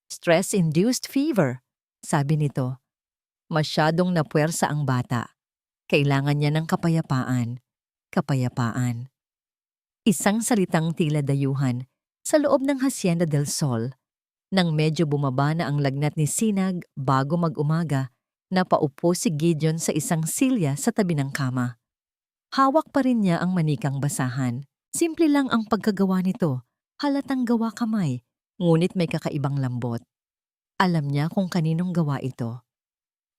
Stress-induced fever, sabi nito. Masyadong napuwersa ang bata. Kailangan niya ng kapayapaan. Kapayapaan. Isang salitang tila dayuhan sa loob ng Hacienda del Sol. Nang medyo bumaba na ang lagnat ni Sinag bago mag-umaga, napaupo si Gideon sa isang silya sa tabi ng kama. Hawak pa rin niya ang manikang basahan. Simple lang ang pagkagawa nito, halatang gawa kamay, ngunit may kakaibang lambot. Alam niya kung kaninong gawa ito.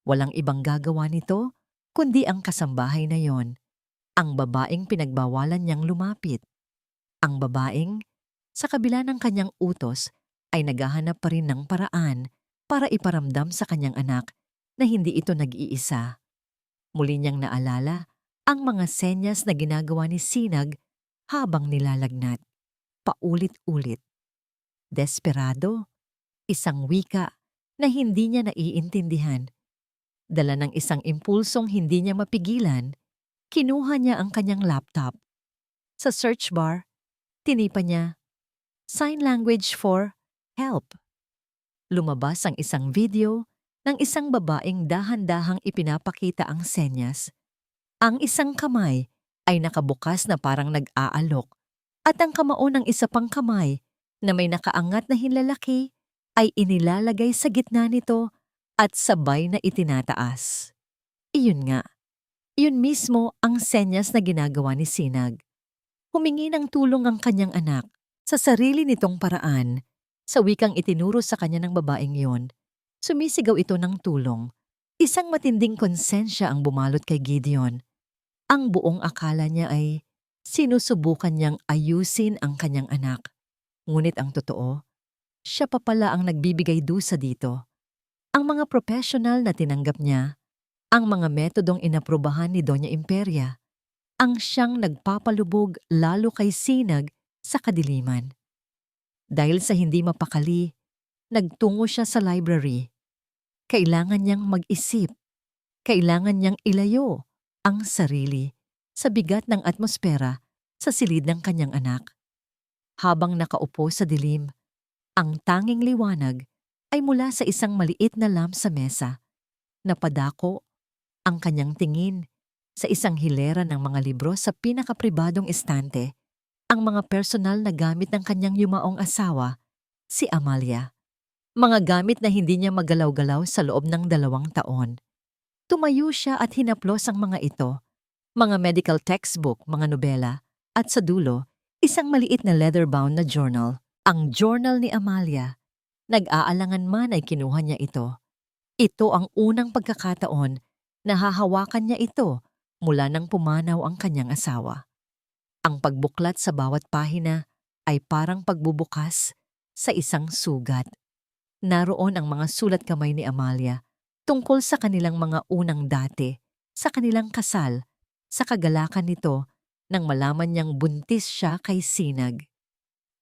Walang ibang gagawa nito, kundi ang kasambahay na yon, ang babaeng pinagbawalan niyang lumapit. Ang babaeng, sa kabila ng kanyang utos, ay naghahanap pa rin ng paraan para iparamdam sa kanyang anak na hindi ito nag-iisa. Muli niyang naalala ang mga senyas na ginagawa ni Sinag habang nilalagnat. Paulit-ulit. Desperado, isang wika na hindi niya naiintindihan. Dala ng isang impulsong hindi niya mapigilan, kinuha niya ang kanyang laptop. Sa search bar, tinipa niya, "Sign language for help." Lumabas ang isang video ng isang babaeng dahan-dahang ipinapakita ang senyas. Ang isang kamay ay nakabukas na parang nag-aalok at ang kamao ng isa pang kamay na may nakaangat na hinlalaki ay inilalagay sa gitna nito at sabay na itinataas. Iyon nga, iyon mismo ang senyas na ginagawa ni Sinag. Humingi ng tulong ang kanyang anak sa sarili nitong paraan. Sa wikang itinuro sa kanya ng babaeng yon, sumisigaw ito ng tulong. Isang matinding konsensya ang bumalot kay Gideon. Ang buong akala niya ay sinusubukan niyang ayusin ang kanyang anak. Ngunit ang totoo, siya pa pala ang nagbibigay dusa dito. Ang mga professional na tinanggap niya, ang mga metodong inaprubahan ni Doña Imperia, ang siyang nagpapalubog lalo kay Sinag sa kadiliman. Dahil sa hindi mapakali, nagtungo siya sa library. Kailangan niyang mag-isip. Kailangan niyang ilayo ang sarili sa bigat ng atmosfera sa silid ng kanyang anak. Habang nakaupo sa dilim, ang tanging liwanag ay mula sa isang maliit na lamp sa mesa. Napadako ang kanyang tingin sa isang hilera ng mga libro sa pinakapribadong estante, ang mga personal na gamit ng kanyang yumaong asawa, si Amalia. Mga gamit na hindi niya magalaw-galaw sa loob ng 2 taon. Tumayo siya at hinaplos ang mga ito, mga medical textbook, mga nobela, at sa dulo, isang maliit na leather-bound na journal. Ang journal ni Amalia. Nag-aalangan man ay kinuha niya ito. Ito ang unang pagkakataon na hahawakan niya ito mula nang pumanaw ang kanyang asawa. Ang pagbuklat sa bawat pahina ay parang pagbubukas sa isang sugat. Naroon ang mga sulat kamay ni Amalia tungkol sa kanilang mga unang dati, sa kanilang kasal, sa kagalakan nito nang malaman niyang buntis siya kay Sinag.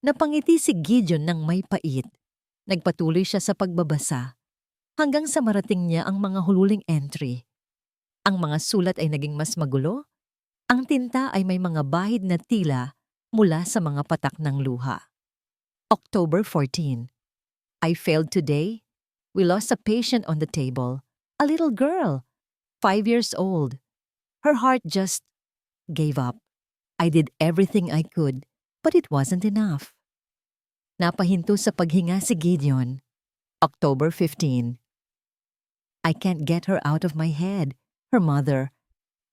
Napangiti si Gideon ng may pait. Nagpatuloy siya sa pagbabasa hanggang sa marating niya ang mga huling entry. Ang mga sulat ay naging mas magulo. Ang tinta ay may mga bahid na tila mula sa mga patak ng luha. October 14. I failed today. We lost a patient on the table. A little girl. 5 years old. Her heart just gave up. I did everything I could, but it wasn't enough. Napahinto sa paghinga si Gideon. October 15. I can't get her out of my head. Her mother.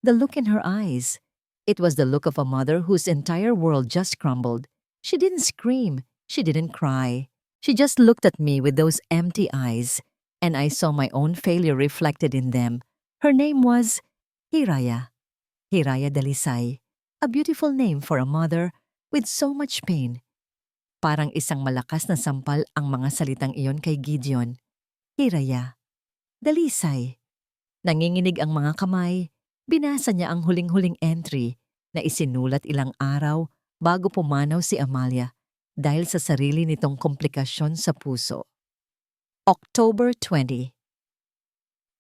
The look in her eyes. It was the look of a mother whose entire world just crumbled. She didn't scream. She didn't cry. She just looked at me with those empty eyes, and I saw my own failure reflected in them. Her name was Hiraya. Hiraya Dalisay. A beautiful name for a mother with so much pain. Parang isang malakas na sampal ang mga salitang iyon kay Gideon. Hiraya. Dalisay. Nanginginig ang mga kamay. Binasa niya ang huling-huling entry na isinulat ilang araw bago pumanaw si Amalia dahil sa sarili nitong komplikasyon sa puso. October 20.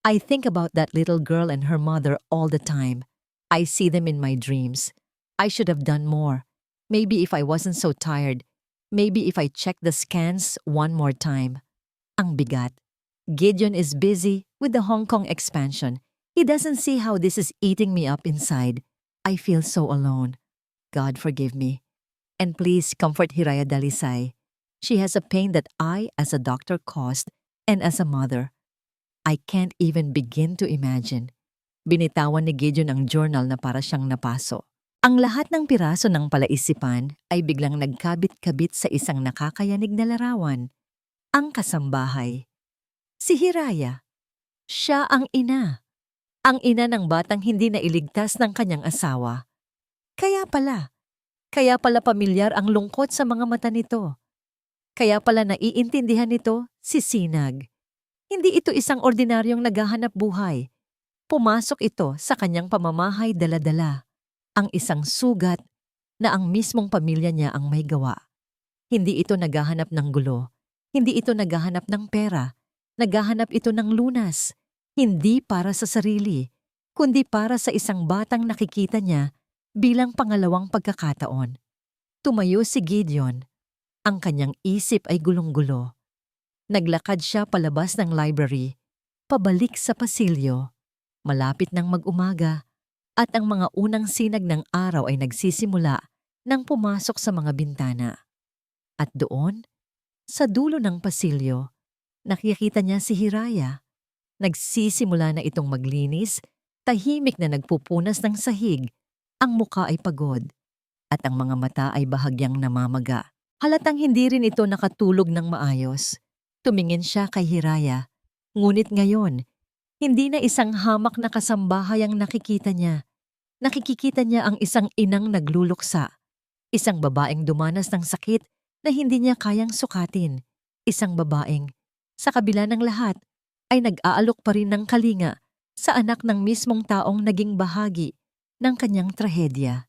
I think about that little girl and her mother all the time. I see them in my dreams. I should have done more. Maybe if I wasn't so tired. Maybe if I checked the scans one more time. Ang bigat. Gideon is busy with the Hong Kong expansion. He doesn't see how this is eating me up inside. I feel so alone. God forgive me. And please comfort Hiraya Dalisay. She has a pain that I, as a doctor, caused, and as a mother, I can't even begin to imagine. Binitawan ni Gideon ang journal na para siyang napaso. Ang lahat ng piraso ng palaisipan ay biglang nagkabit-kabit sa isang nakakayanig na larawan. Ang kasambahay. Si Hiraya. Siya ang ina. Ang ina ng batang hindi nailigtas ng kanyang asawa. Kaya pala pamilyar ang lungkot sa mga mata nito. Kaya pala naiintindihan nito si Sinag. Hindi ito isang ordinaryong naghahanap buhay. Pumasok ito sa kanyang pamamahay dala-dala. Ang isang sugat na ang mismong pamilya niya ang may gawa. Hindi ito naghahanap ng gulo. Hindi ito naghahanap ng pera. Naghahanap ito ng lunas. Hindi para sa sarili, kundi para sa isang batang nakikita niya bilang pangalawang pagkakataon. Tumayo si Gideon. Ang kanyang isip ay gulong-gulo. Naglakad siya palabas ng library, pabalik sa pasilyo. Malapit ng mag-umaga at ang mga unang sinag ng araw ay nagsisimula nang pumasok sa mga bintana. At doon, sa dulo ng pasilyo, nakikita niya si Hiraya. Nagsisimula na itong maglinis, tahimik na nagpupunas ng sahig. Ang muka ay pagod at ang mga mata ay bahagyang namamaga. Halatang hindi rin ito nakatulog ng maayos. Tumingin siya kay Hiraya. Ngunit ngayon, hindi na isang hamak na kasambahay ang nakikita niya. Nakikita niya ang isang inang nagluluksa. Isang babaeng dumanas ng sakit na hindi niya kayang sukatin. Isang babaeng, sa kabila ng lahat, ay nag-aalok pa rin ng kalinga sa anak ng mismong taong naging bahagi ng kanyang trahedya.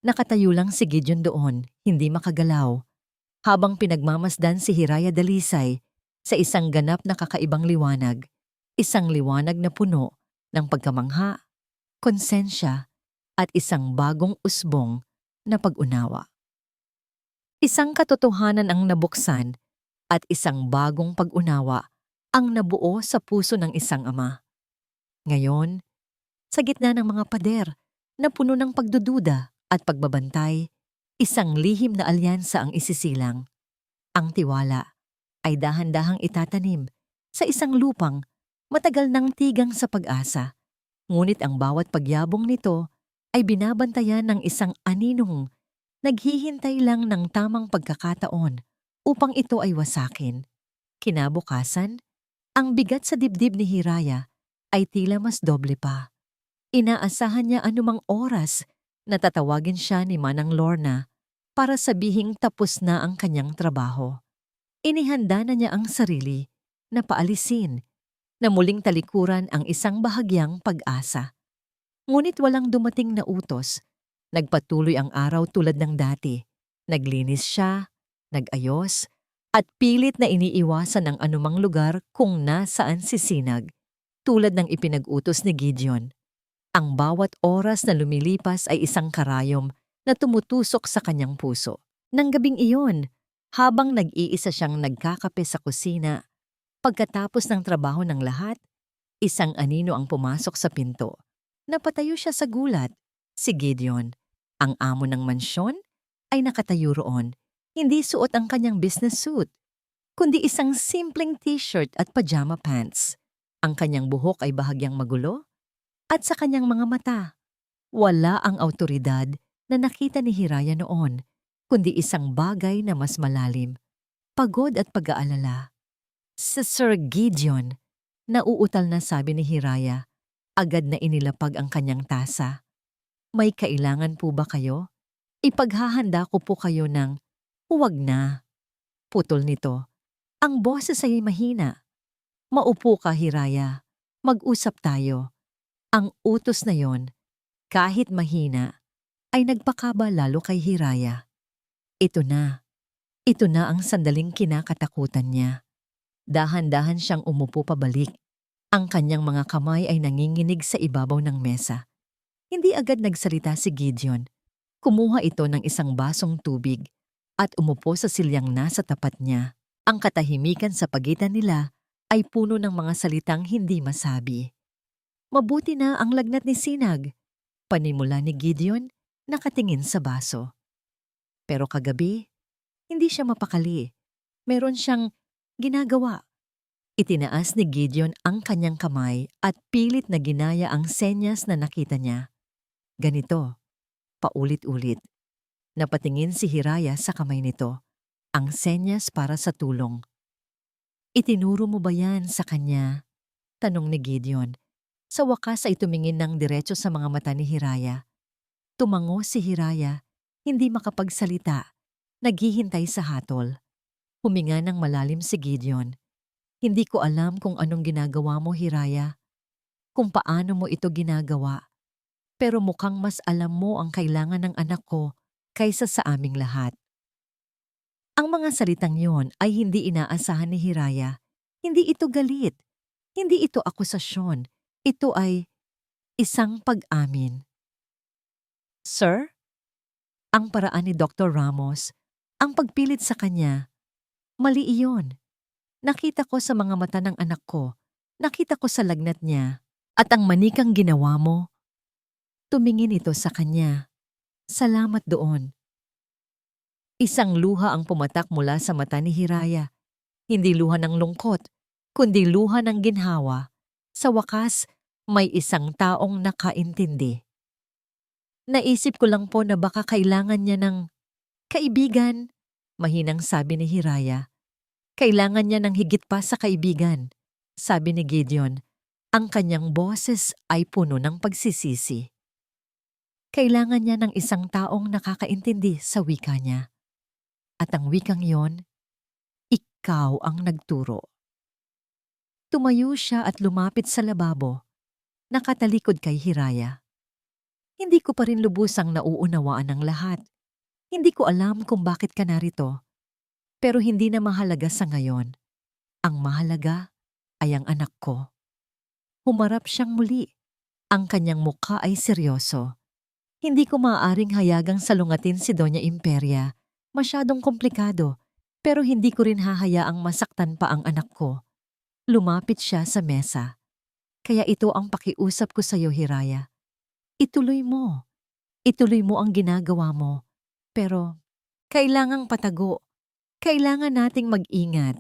Nakatayo lang si Gideon doon, hindi makagalaw, habang pinagmamasdan si Hiraya Dalisay sa isang ganap na kakaibang liwanag, isang liwanag na puno ng pagkamangha, konsensya, at isang bagong usbong na pag-unawa. Isang katotohanan ang nabuksan at isang bagong pag-unawa ang nabuo sa puso ng isang ama. Ngayon, sa gitna ng mga pader na puno ng pagdududa at pagbabantay, isang lihim na alyansa ang isisilang. Ang tiwala ay dahan-dahang itatanim sa isang lupang matagal nang tigang sa pag-asa. Ngunit ang bawat pagyabong nito ay binabantayan ng isang aninong naghihintay lang ng tamang pagkakataon upang ito ay wasakin. Kinabukasan, ang bigat sa dibdib ni Hiraya ay tila mas doble pa. Inaasahan niya anumang oras na tatawagin siya ni Manang Lorna para sabihing tapos na ang kanyang trabaho. Inihanda na niya ang sarili na paalisin, na muling talikuran ang isang bahagyang pag-asa. Ngunit walang dumating na utos. Nagpatuloy ang araw tulad ng dati. Naglinis siya, nag-ayos, at pilit na iniiwasan ang anumang lugar kung nasaan si Sinag, tulad ng ipinag-utos ni Gideon. Ang bawat oras na lumilipas ay isang karayom na tumutusok sa kanyang puso. Nang gabing iyon, habang nag-iisa siyang nagkakape sa kusina, pagkatapos ng trabaho ng lahat, Isang anino ang pumasok sa pinto. Napatayo siya sa gulat. Si Gideon, ang amo ng mansyon, ay nakatayo roon. Hindi suot ang kanyang business suit, kundi isang simpleng t-shirt at pajama pants. Ang kanyang buhok ay bahagyang magulo at sa kanyang mga mata, wala ang awtoridad na nakita ni Hiraya noon, kundi isang bagay na mas malalim, pagod at pag-aalala. Sa Sir Gideon, nauutal na sabi ni Hiraya, agad na inilapag ang kanyang tasa. May kailangan po ba kayo? Ipaghahanda ko po kayo ng, huwag na. Putol nito. Ang boses ay mahina. Maupo ka, Hiraya. Mag-usap tayo. Ang utos na yon, kahit mahina, ay nagpakaba lalo kay Hiraya. Ito na. Ito na ang sandaling kinakatakutan niya. Dahan-dahan siyang umupo pabalik. Ang kanyang mga kamay ay nanginginig sa ibabaw ng mesa. Hindi agad nagsalita si Gideon. Kumuha ito ng isang basong tubig at umupo sa silyang nasa tapat niya. Ang katahimikan sa pagitan nila ay puno ng mga salitang hindi masabi. Mabuti na ang lagnat ni Sinag. Panimula ni Gideon, nakatingin sa baso. Pero kagabi, hindi siya mapakali. Meron siyang ginagawa. Itinaas ni Gideon ang kanyang kamay at pilit na ginaya ang senyas na nakita niya. Ganito, paulit-ulit. Napatingin si Hiraya sa kamay nito, ang senyas para sa tulong. Itinuro mo ba yan sa kanya? Tanong ni Gideon. Sa wakas ay tumingin ng diretso sa mga mata ni Hiraya. Tumango si Hiraya, hindi makapagsalita, naghihintay sa hatol. Huminga ng malalim si Gideon. Hindi ko alam kung anong ginagawa mo, Hiraya. Kung paano mo ito ginagawa. Pero mukhang mas alam mo ang kailangan ng anak ko kaysa sa aming lahat. Ang mga salitang yon ay hindi inaasahan ni Hiraya. Hindi ito galit. Hindi ito akusasyon. Ito ay isang pag-amin. Sir? Ang paraan ni Dr. Ramos, ang pagpilit sa kanya, mali iyon. Nakita ko sa mga mata ng anak ko, nakita ko sa lagnat niya, at ang manikang ginawa mo, tumingin ito sa kanya. Salamat doon. Isang luha ang pumatak mula sa mata ni Hiraya. Hindi luha ng lungkot, kundi luha ng ginhawa. Sa wakas, may isang taong nakaintindi. Naisip ko lang po na baka kailangan niya ng kaibigan, mahinang sabi ni Hiraya. Kailangan niya ng higit pa sa kaibigan, sabi ni Gideon. Ang kanyang boses ay puno ng pagsisisi. Kailangan niya ng isang taong nakakaintindi sa wika niya. At ang wikang yon, ikaw ang nagturo. Tumayo siya at lumapit sa lababo, nakatalikod kay Hiraya. Hindi ko pa rin lubusang nauunawaan ang lahat. Hindi ko alam kung bakit ka narito. Pero hindi na mahalaga sa ngayon. Ang mahalaga ay ang anak ko. Humarap siyang muli. Ang kanyang mukha ay seryoso. Hindi ko maaaring hayagang salungatin si Doña Imperia. Masyadong komplikado, pero hindi ko rin hahayaang masaktan pa ang anak ko. Lumapit siya sa mesa. Kaya ito ang pakiusap ko sa iyo, Hiraya. Ituloy mo. Ituloy mo ang ginagawa mo. Pero, kailangang patago. Kailangan nating mag-ingat.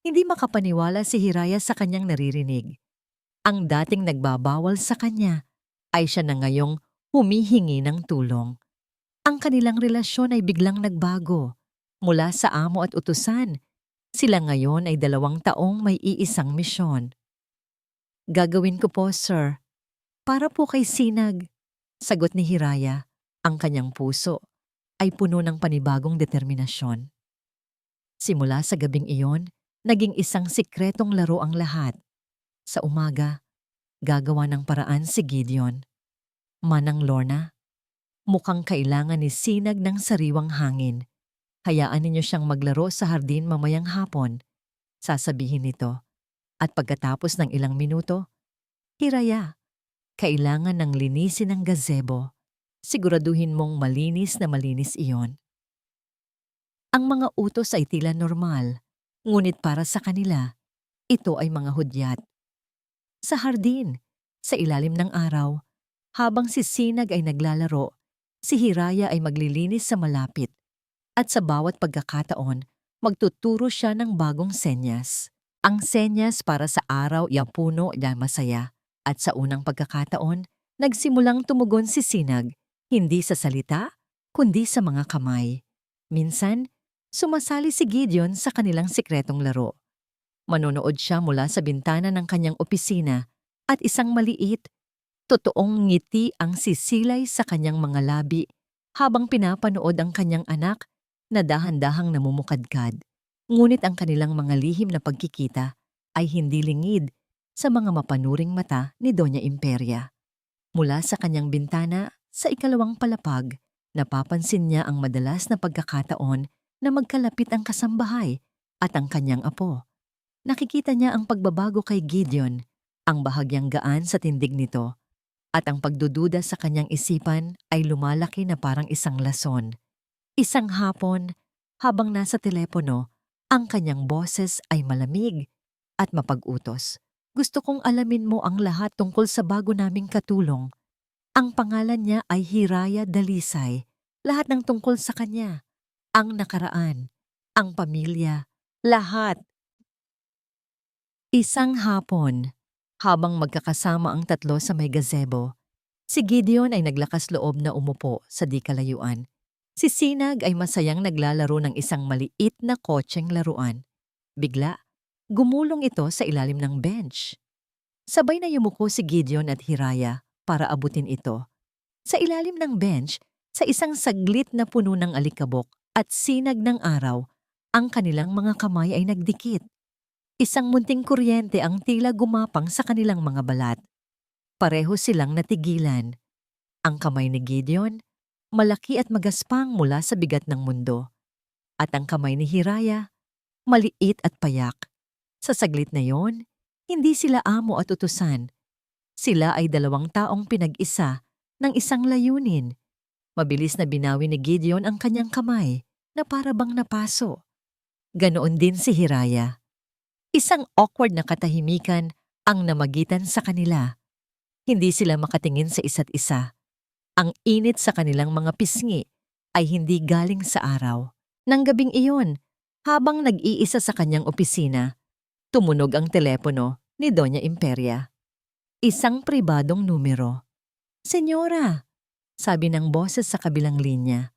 Hindi makapaniwala si Hiraya sa kanyang naririnig. Ang dating nagbabawal sa kanya ay siya na ngayong humihingi ng tulong. Ang kanilang relasyon ay biglang nagbago. Mula sa amo at utusan, sila ngayon ay 2 taong may iisang misyon. Gagawin ko po, sir. Para po kay Sinag, sagot ni Hiraya. Ang kanyang puso ay puno ng panibagong determinasyon. Simula sa gabing iyon, naging isang sikretong laro ang lahat. Sa umaga, gagawa ng paraan si Gideon. Manang Lorna, mukhang kailangan ni Sinag ng sariwang hangin. Hayaan ninyo siyang maglaro sa hardin mamayang hapon, sasabihin nito. At pagkatapos ng ilang minuto, Hiraya, kailangan ng linisin ng gazebo. Siguraduhin mong malinis na malinis iyon. Ang mga utos ay tila normal, ngunit para sa kanila, ito ay mga hudyat. Sa hardin, sa ilalim ng araw, habang si Sinag ay naglalaro, si Hiraya ay maglilinis sa malapit at sa bawat pagkakataon, magtuturo siya ng bagong senyas. Ang senyas para sa araw ay puno na masaya at sa unang pagkakataon, nagsimulang tumugon si Sinag, hindi sa salita, kundi sa mga kamay. Minsan, sumasali si Gideon sa kanilang sikretong laro. Manonood siya mula sa bintana ng kanyang opisina at isang maliit, totoong ngiti ang sisilay sa kanyang mga labi habang pinapanood ang kanyang anak na dahan-dahang namumukadkad. Ngunit ang kanilang mga lihim na pagkikita ay hindi lingid sa mga mapanuring mata ni Doña Imperia. Mula sa kanyang bintana, sa ikalawang palapag, napapansin niya ang madalas na pagkakataon na magkalapit ang kasambahay at ang kanyang apo. Nakikita niya ang pagbabago kay Gideon, ang bahagyang gaan sa tindig nito, at ang pagdududa sa kanyang isipan ay lumalaki na parang isang lason. Isang hapon, habang nasa telepono, ang kanyang boses ay malamig at mapag-utos. Gusto kong alamin mo ang lahat tungkol sa bago naming katulong. Ang pangalan niya ay Hiraya Dalisay. Lahat ng tungkol sa kanya. Ang nakaraan, ang pamilya, lahat. Isang hapon, habang magkakasama ang tatlo sa may gazebo, si Gideon ay naglakas loob na umupo sa di kalayuan. Si Sinag ay masayang naglalaro ng isang maliit na kotseng laruan. Bigla, gumulong ito sa ilalim ng bench. Sabay na yumuko si Gideon at Hiraya para abutin ito. Sa ilalim ng bench, sa isang saglit na puno ng alikabok at sinag ng araw, ang kanilang mga kamay ay nagdikit. Isang munting kuryente ang tila gumapang sa kanilang mga balat. Pareho silang natigilan. Ang kamay ni Gideon, malaki at magaspang mula sa bigat ng mundo. At ang kamay ni Hiraya, maliit at payak. Sa saglit na yon, hindi sila amo at utusan. Sila ay dalawang taong pinag-isa ng isang layunin. Mabilis na binawi ni Gideon ang kanyang kamay na para bang napaso. Ganoon din si Hiraya. Isang awkward na katahimikan ang namagitan sa kanila. Hindi sila makatingin sa isa't isa. Ang init sa kanilang mga pisngi ay hindi galing sa araw. Nang gabing iyon, habang nag-iisa sa kanyang opisina, tumunog ang telepono ni Doña Imperia. Isang pribadong numero. "Senyora," sabi ng boses sa kabilang linya.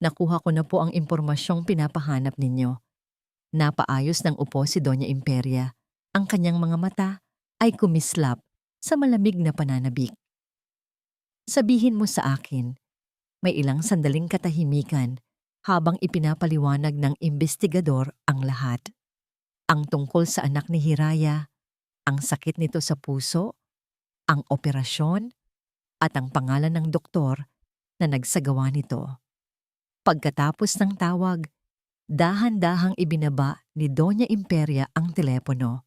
"Nakuha ko na po ang impormasyong pinapahanap ninyo." Napaayos ng upo si Doña Imperia. Ang kanyang mga mata ay kumislap sa malamig na pananabik. "Sabihin mo sa akin." May ilang sandaling katahimikan habang ipinapaliwanag ng imbestigador ang lahat. Ang tungkol sa anak ni Hiraya, ang sakit nito sa puso, ang operasyon, at ang pangalan ng doktor na nagsagawa nito. Pagkatapos ng tawag, dahan-dahang ibinaba ni Doña Imperia ang telepono.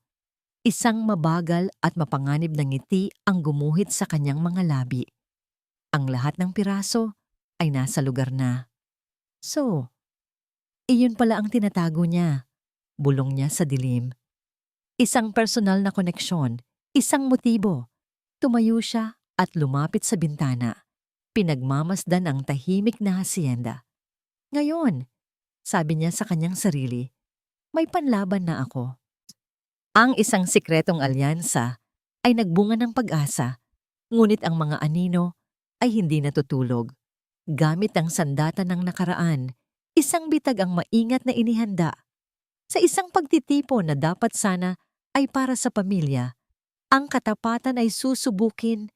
Isang mabagal at mapanganib na ngiti ang gumuhit sa kanyang mga labi. Ang lahat ng piraso ay nasa lugar na. "So, iyon pala ang tinatago niya," bulong niya sa dilim. Isang personal na koneksyon, isang motibo. Tumayo siya at lumapit sa bintana. Pinagmamasdan ang tahimik na hasyenda. "Ngayon," sabi niya sa kanyang sarili, "may panlaban na ako." Ang isang sikretong alyansa ay nagbunga ng pag-asa, ngunit ang mga anino ay hindi natutulog. Gamit ang sandata ng nakaraan, isang bitag ang maingat na inihanda. Sa isang pagtitipon na dapat sana ay para sa pamilya, ang katapatan ay susubukin,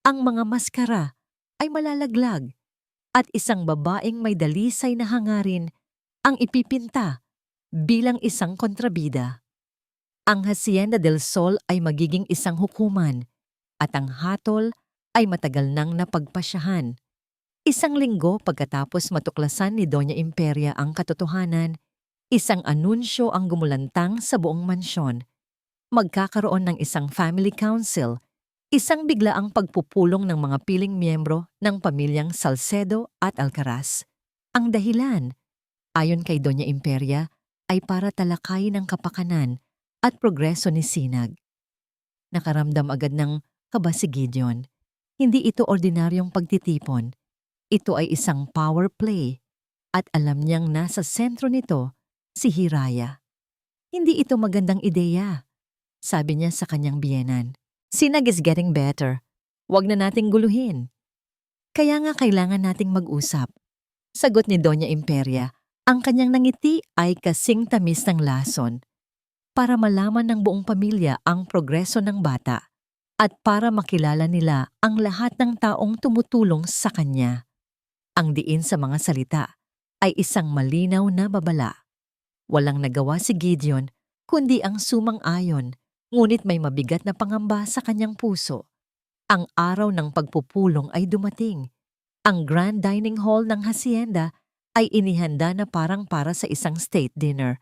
ang mga maskara ay malalaglag, at isang babaeng may dalisay na hangarin ang ipipinta bilang isang kontrabida. Ang Hacienda del Sol ay magiging isang hukuman at ang hatol ay matagal nang napagpasyahan. Isang linggo pagkatapos matuklasan ni Doña Imperia ang katotohanan, isang anunsyo ang gumulantang sa buong mansyon. Magkakaroon ng isang family council, isang biglaang pagpupulong ng mga piling miyembro ng pamilyang Salcedo at Alcaraz. Ang dahilan, ayon kay Doña Imperia, ay para talakayin ang kapakanan at progreso ni Sinag. Nakaramdam agad ng kaba si Gideon. Hindi ito ordinaryong pagtitipon. Ito ay isang power play at alam niyang nasa sentro nito si Hiraya. Hindi ito magandang ideya, sabi niya sa kanyang biyenan. Sinag is getting better. Huwag na nating guluhin. Kaya nga kailangan nating mag-usap. Sagot ni Doña Imperia, ang kanyang nangiti ay kasing tamis ng lason. Para malaman ng buong pamilya ang progreso ng bata at para makilala nila ang lahat ng taong tumutulong sa kanya. Ang diin sa mga salita ay isang malinaw na babala. Walang nagawa si Gideon kundi ang sumang-ayon, ngunit may mabigat na pangamba sa kanyang puso. Ang araw ng pagpupulong ay dumating. Ang grand dining hall ng hacienda ay inihanda na parang para sa isang state dinner.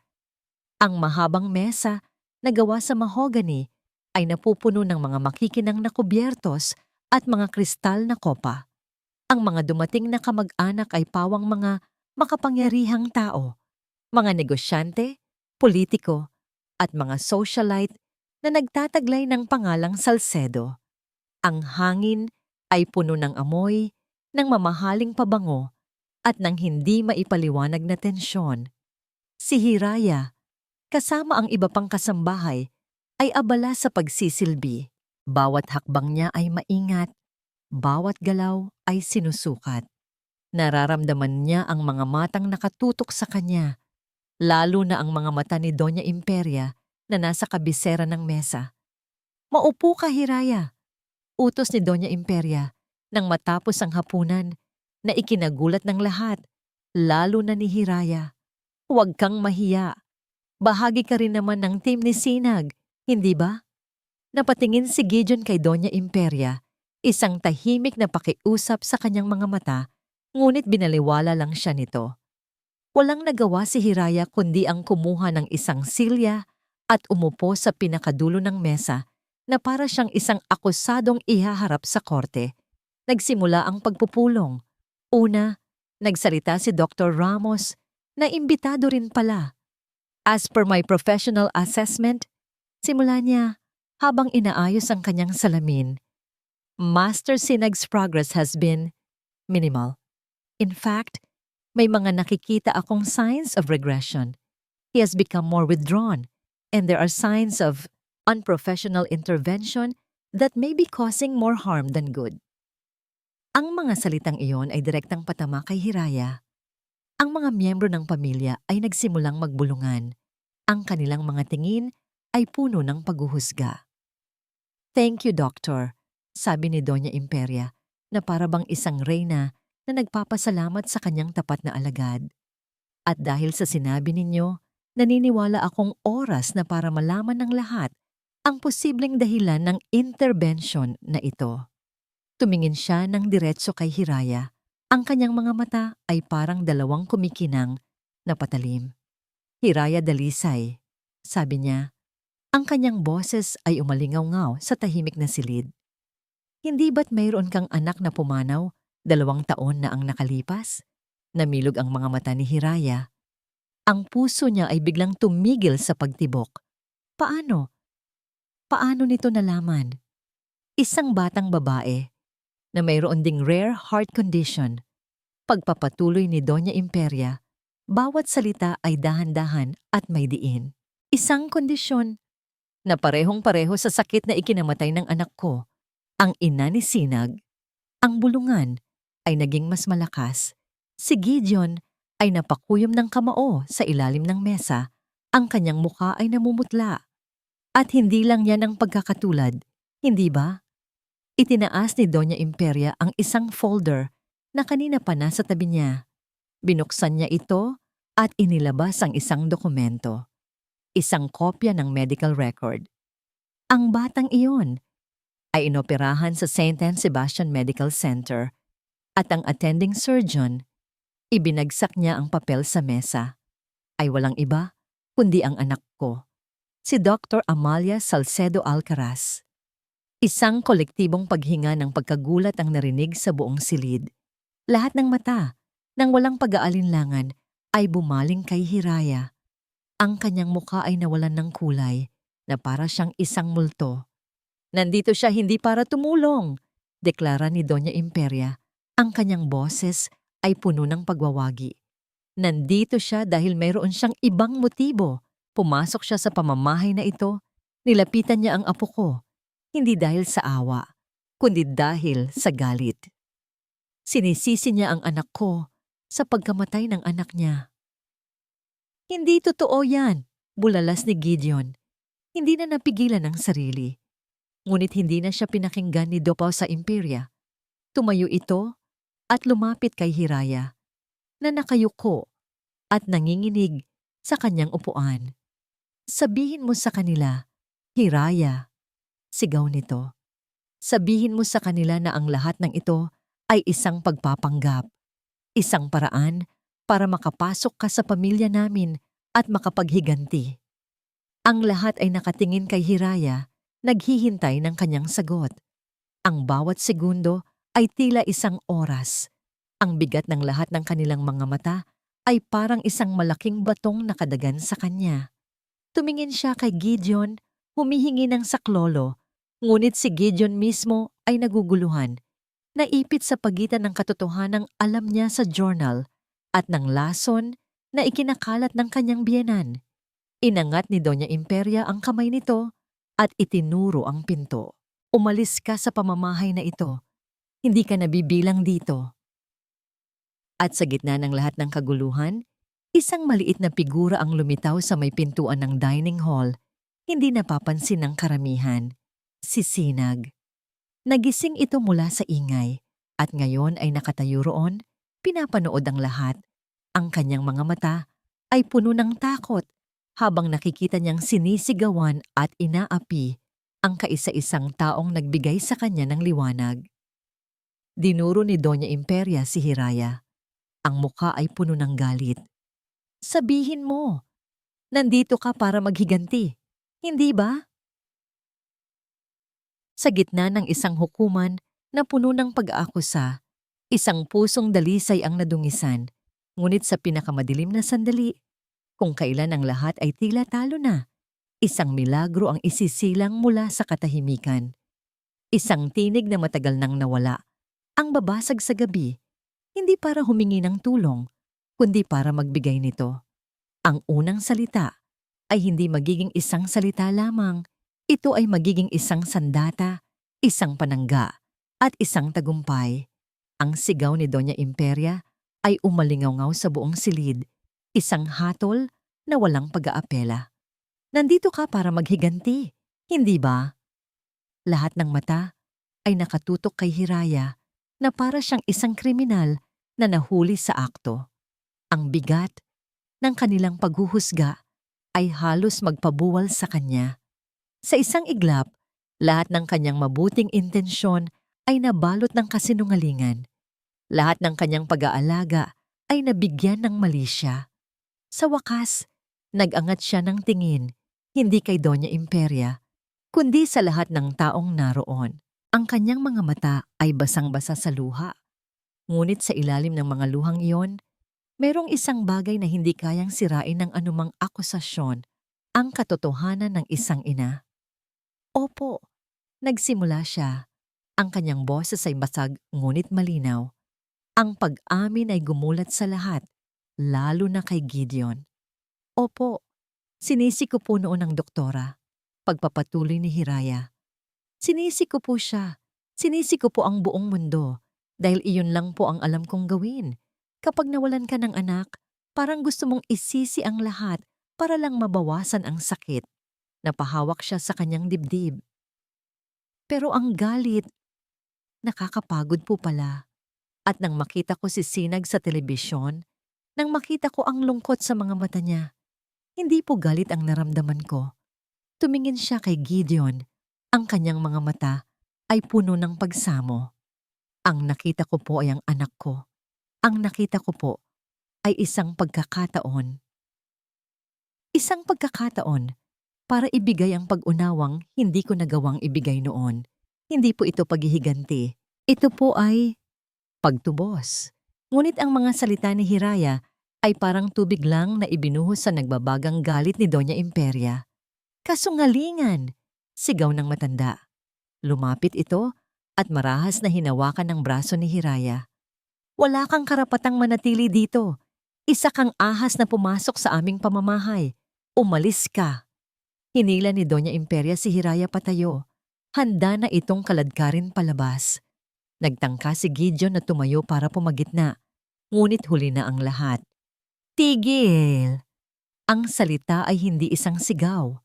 Ang mahabang mesa na gawa sa mahogany ay napupuno ng mga makikinang na kubyertos at mga kristal na kopa. Ang mga dumating na kamag-anak ay pawang mga makapangyarihang tao, mga negosyante, politiko, at mga socialite na nagtataglay ng pangalang Salcedo. Ang hangin ay puno ng amoy, ng mamahaling pabango, at ng hindi maipaliwanag na tensyon. Si Hiraya, kasama ang iba pang kasambahay, ay abala sa pagsisilbi. Bawat hakbang niya ay maingat, bawat galaw ay sinusukat. Nararamdaman niya ang mga matang nakatutok sa kanya, lalo na ang mga mata ni Doña Imperia na nasa kabisera ng mesa. Maupo ka, Hiraya, utos ni Doña Imperia nang matapos ang hapunan na ikinagulat ng lahat, lalo na ni Hiraya. Huwag kang mahiya. Bahagi ka rin naman ng team ni Sinag, hindi ba? Napatingin si Gideon kay Doña Imperia, isang tahimik na pakiusap sa kanyang mga mata, ngunit binaliwala lang siya nito. Walang nagawa si Hiraya kundi ang kumuha ng isang silya at umupo sa pinakadulo ng mesa na para siyang isang akusadong ihaharap sa korte. Nagsimula ang pagpupulong. Una, nagsalita si Dr. Ramos na imbitado rin pala. As per my professional assessment, simula niya habang inaayos ang kanyang salamin, Master Sinag's progress has been minimal. In fact, may mga nakikita akong signs of regression. He has become more withdrawn, and there are signs of unprofessional intervention that may be causing more harm than good. Ang mga salitang iyon ay direktang patama kay Hiraya. Ang mga miyembro ng pamilya ay nagsimulang magbulungan. Ang kanilang mga tingin ay puno ng paghuhusga. Thank you, Doctor, sabi ni Doña Imperia na para bang isang reyna na nagpapasalamat sa kanyang tapat na alagad. At dahil sa sinabi ninyo, naniniwala akong oras na para malaman ng lahat ang posibleng dahilan ng intervention na ito. Tumingin siya ng diretso kay Hiraya. Ang kanyang mga mata ay parang dalawang kumikinang na patalim. Hiraya Dalisay, sabi niya. Ang kanyang boses ay umalingaw-ngaw sa tahimik na silid. Hindi ba't mayroon kang anak na pumanaw, 2 taon na ang nakalipas? Namilog ang mga mata ni Hiraya. Ang puso niya ay biglang tumigil sa pagtibok. Paano? Paano nito nalaman? Isang batang babae na mayroon ding rare heart condition. Pagpapatuloy ni Doña Imperia, bawat salita ay dahan-dahan at may diin. Isang kondisyon na parehong-pareho sa sakit na ikinamatay ng anak ko. Ang ina ni Sinag, ang bulungan ay naging mas malakas. Si Gideon ay napakuyom ng kamao sa ilalim ng mesa. Ang kanyang mukha ay namumutla. At hindi lang yan ang pagkakatulad, hindi ba? Itinaas ni Doña Imperia ang isang folder na kanina pa nasa tabi niya. Binuksan niya ito at inilabas ang isang dokumento. Isang kopya ng medical record. Ang batang iyon ay inoperahan sa St. Anne Sebastian Medical Center at ang attending surgeon, ibinagsak niya ang papel sa mesa. Ay walang iba kundi ang anak ko, si Dr. Amalia Salcedo Alcaraz. Isang kolektibong paghinga ng pagkagulat ang narinig sa buong silid. Lahat ng mata, nang walang pag-aalinlangan, ay bumaling kay Hiraya. Ang kanyang mukha ay nawalan ng kulay na para siyang isang multo. Nandito siya hindi para tumulong, deklara ni Doña Imperia. Ang kanyang boses ay puno ng pagwawagi. Nandito siya dahil mayroon siyang ibang motibo. Pumasok siya sa pamamahay na ito, nilapitan niya ang apo ko, hindi dahil sa awa, kundi dahil sa galit. Sinisisi niya ang anak ko sa pagkamatay ng anak niya. Hindi totoo yan, bulalas ni Gideon. Hindi na napigilan ang sarili. Ngunit hindi na siya pinakinggan ni Dopaw sa Imperia. Tumayo ito at lumapit kay Hiraya, na nakayuko at nanginginig sa kanyang upuan. Sabihin mo sa kanila, Hiraya, sigaw nito. Sabihin mo sa kanila na ang lahat ng ito ay isang pagpapanggap, isang paraan para makapasok ka sa pamilya namin at makapaghiganti. Ang lahat ay nakatingin kay Hiraya, naghihintay ng kanyang sagot. Ang bawat segundo ay tila isang oras. Ang bigat ng lahat ng kanilang mga mata ay parang isang malaking batong nakadagan sa kanya. Tumingin siya kay Gideon, humihingi ng saklolo, ngunit si Gideon mismo ay naguguluhan. Naipit sa pagitan ng katotohanang alam niya sa journal at ng lason na ikinakalat ng kanyang biyenan. Inangat ni Doña Imperia ang kamay nito at itinuro ang pinto. Umalis ka sa pamamahay na ito. Hindi ka nabibilang dito. At sa gitna ng lahat ng kaguluhan, isang maliit na figura ang lumitaw sa may pintuan ng dining hall, hindi napapansin ng karamihan. Si Sinag. Nagising ito mula sa ingay, at ngayon ay nakatayo roon, pinapanood ang lahat. Ang kanyang mga mata ay puno ng takot habang nakikita niyang sinisigawan at inaapi ang kaisa-isang taong nagbigay sa kanya ng liwanag. Dinuro ni Doña Imperia si Hiraya. Ang muka ay puno ng galit. Sabihin mo, nandito ka para maghiganti, hindi ba? Sa gitna ng isang hukuman na puno ng pag-aakusa, isang pusong dalisay ang nadungisan, ngunit sa pinakamadilim na sandali, kung kailan ang lahat ay tila talo na, isang milagro ang isisilang mula sa katahimikan. Isang tinig na matagal nang nawala, ang babasag sa gabi, hindi para humingi ng tulong, kundi para magbigay nito. Ang unang salita ay hindi magiging isang salita lamang, ito ay magiging isang sandata, isang panangga, at isang tagumpay. Ang sigaw ni Doña Imperia ay umalingaw sa buong silid, isang hatol na walang pag-aapela. Nandito ka para maghiganti, hindi ba? Lahat ng mata ay nakatutok kay Hiraya na para siyang isang kriminal na nahuli sa akto. Ang bigat ng kanilang paghuhusga ay halos magpabuwal sa kanya. Sa isang iglap, lahat ng kanyang mabuting intensyon ay nabalot ng kasinungalingan. Lahat ng kanyang pag-aalaga ay nabigyan ng mali siya. Sa wakas, nag-angat siya ng tingin, hindi kay Doña Imperia, kundi sa lahat ng taong naroon. Ang kanyang mga mata ay basang-basa sa luha. Ngunit sa ilalim ng mga luhang iyon, merong isang bagay na hindi kayang sirain ng anumang akusasyon, ang katotohanan ng isang ina. Opo, nagsimula siya. Ang kanyang boses ay basag ngunit malinaw. Ang pag-amin ay gumulat sa lahat, lalo na kay Gideon. Opo, sinisi ko po noon ang doktora. Pagpapatuloy ni Hiraya. Sinisi ko po siya. Sinisi ko po ang buong mundo dahil iyon lang po ang alam kong gawin. Kapag nawalan ka ng anak, parang gusto mong isisi ang lahat para lang mabawasan ang sakit. Napahawak siya sa kanyang dibdib. Pero ang galit, nakakapagod po pala. At nang makita ko si Sinag sa telebisyon, nang makita ko ang lungkot sa mga mata niya, hindi po galit ang naramdaman ko. Tumingin siya kay Gideon. Ang kanyang mga mata ay puno ng pagsamo. Ang nakita ko po ay ang anak ko. Ang nakita ko po ay isang pagkakataon. Isang pagkakataon para ibigay ang pag-unawang hindi ko nagawang ibigay noon. Hindi po ito paghihiganti. Ito po ay pagtubos. Ngunit ang mga salita ni Hiraya ay parang tubig lang na ibinuhos sa nagbabagang galit ni Doña Imperia. Kasungalingan! Sigaw ng matanda. Lumapit ito at marahas na hinawakan ng braso ni Hiraya. Wala kang karapatang manatili dito. Isa kang ahas na pumasok sa aming pamamahay. Umalis ka. Hinila ni Doña Imperia si Hiraya patayo. Handa na itong kaladkarin palabas. Nagtangka si Gideon na tumayo para pumagitna. Ngunit huli na ang lahat. Tigil! Ang salita ay hindi isang sigaw.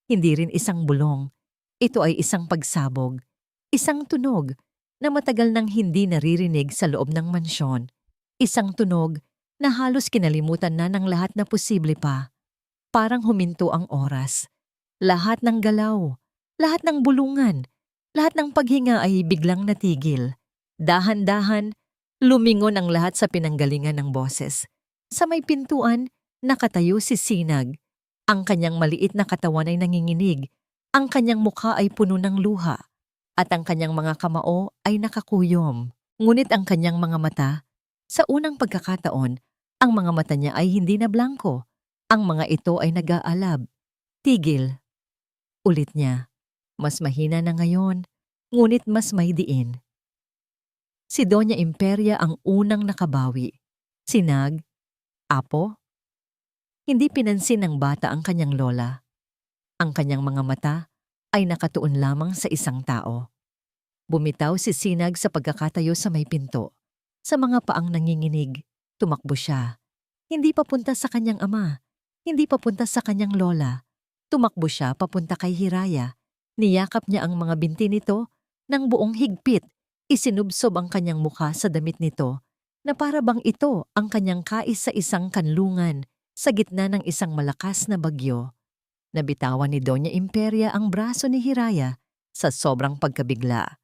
Hindi rin isang bulong. Ito ay isang pagsabog. Isang tunog na matagal nang hindi naririnig sa loob ng mansyon. Isang tunog na halos kinalimutan na ng lahat na posible pa. Parang huminto ang oras. Lahat ng galaw, lahat ng bulungan, lahat ng paghinga ay biglang natigil. Dahan-dahan, lumingon ang lahat sa pinanggalingan ng boses. Sa may pintuan, nakatayo si Sinag. Ang kanyang maliit na katawan ay nanginginig. Ang kanyang mukha ay puno ng luha. At ang kanyang mga kamao ay nakakuyom. Ngunit ang kanyang mga mata, sa unang pagkakataon, ang mga mata niya ay hindi na blanko. Ang mga ito ay nag-aalab. Tigil. Ulit niya. Mas mahina na ngayon, ngunit mas may diin. Si Doña Imperia ang unang nakabawi. Sinag, Apo? Hindi pinansin ng bata ang kanyang lola. Ang kanyang mga mata ay nakatuon lamang sa isang tao. Bumitaw si Sinag sa pagkakatayo sa may pinto. Sa mga paang nanginginig, tumakbo siya. Hindi papunta sa kanyang ama. Hindi papunta sa kanyang lola. Tumakbo siya papunta kay Hiraya. Niyakap niya ang mga binti nito ng buong higpit. Isinubsob ang kanyang mukha sa damit nito na para bang ito ang kanyang kais sa isang kanlungan sa gitna ng isang malakas na bagyo. Nabitawan ni Doña Imperia ang braso ni Hiraya sa sobrang pagkabigla.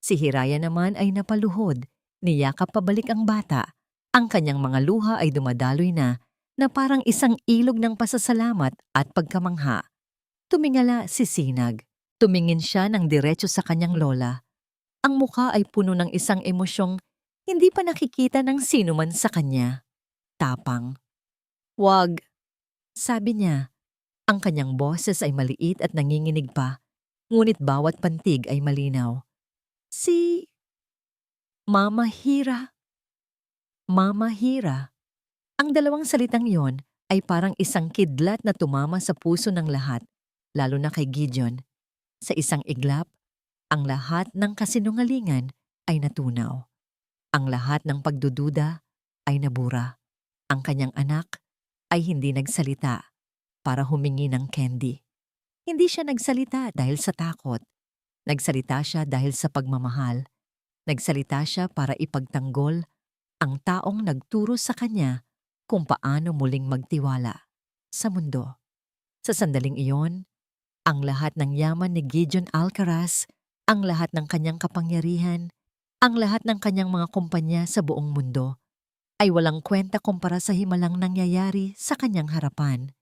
Si Hiraya naman ay napaluhod, niyakap pabalik ang bata. Ang kanyang mga luha ay dumadaloy na parang isang ilog ng pasasalamat at pagkamangha. Tumingala si Sinag. Tumingin siya ng diretso sa kanyang lola. Ang mukha ay puno ng isang emosyong hindi pa nakikita ng sino man sa kanya. Tapang. Wag, sabi niya. Ang kanyang boses ay maliit at nanginginig pa, ngunit bawat pantig ay malinaw. Si Mama Hira. Mama Hira. Ang dalawang salitang yon ay parang isang kidlat na tumama sa puso ng lahat, lalo na kay Gideon. Sa isang iglap, ang lahat ng kasinungalingan ay natunaw. Ang lahat ng pagdududa ay nabura. Ang kanyang anak ay hindi nagsalita para humingi ng candy. Hindi siya nagsalita dahil sa takot. Nagsalita siya dahil sa pagmamahal. Nagsalita siya para ipagtanggol ang taong nagturo sa kanya kung paano muling magtiwala sa mundo. Sa sandaling iyon, ang lahat ng yaman ni Gideon Alcaraz, ang lahat ng kanyang kapangyarihan, ang lahat ng kanyang mga kumpanya sa buong mundo, ay walang kwenta kumpara sa himalang nangyayari sa kanyang harapan.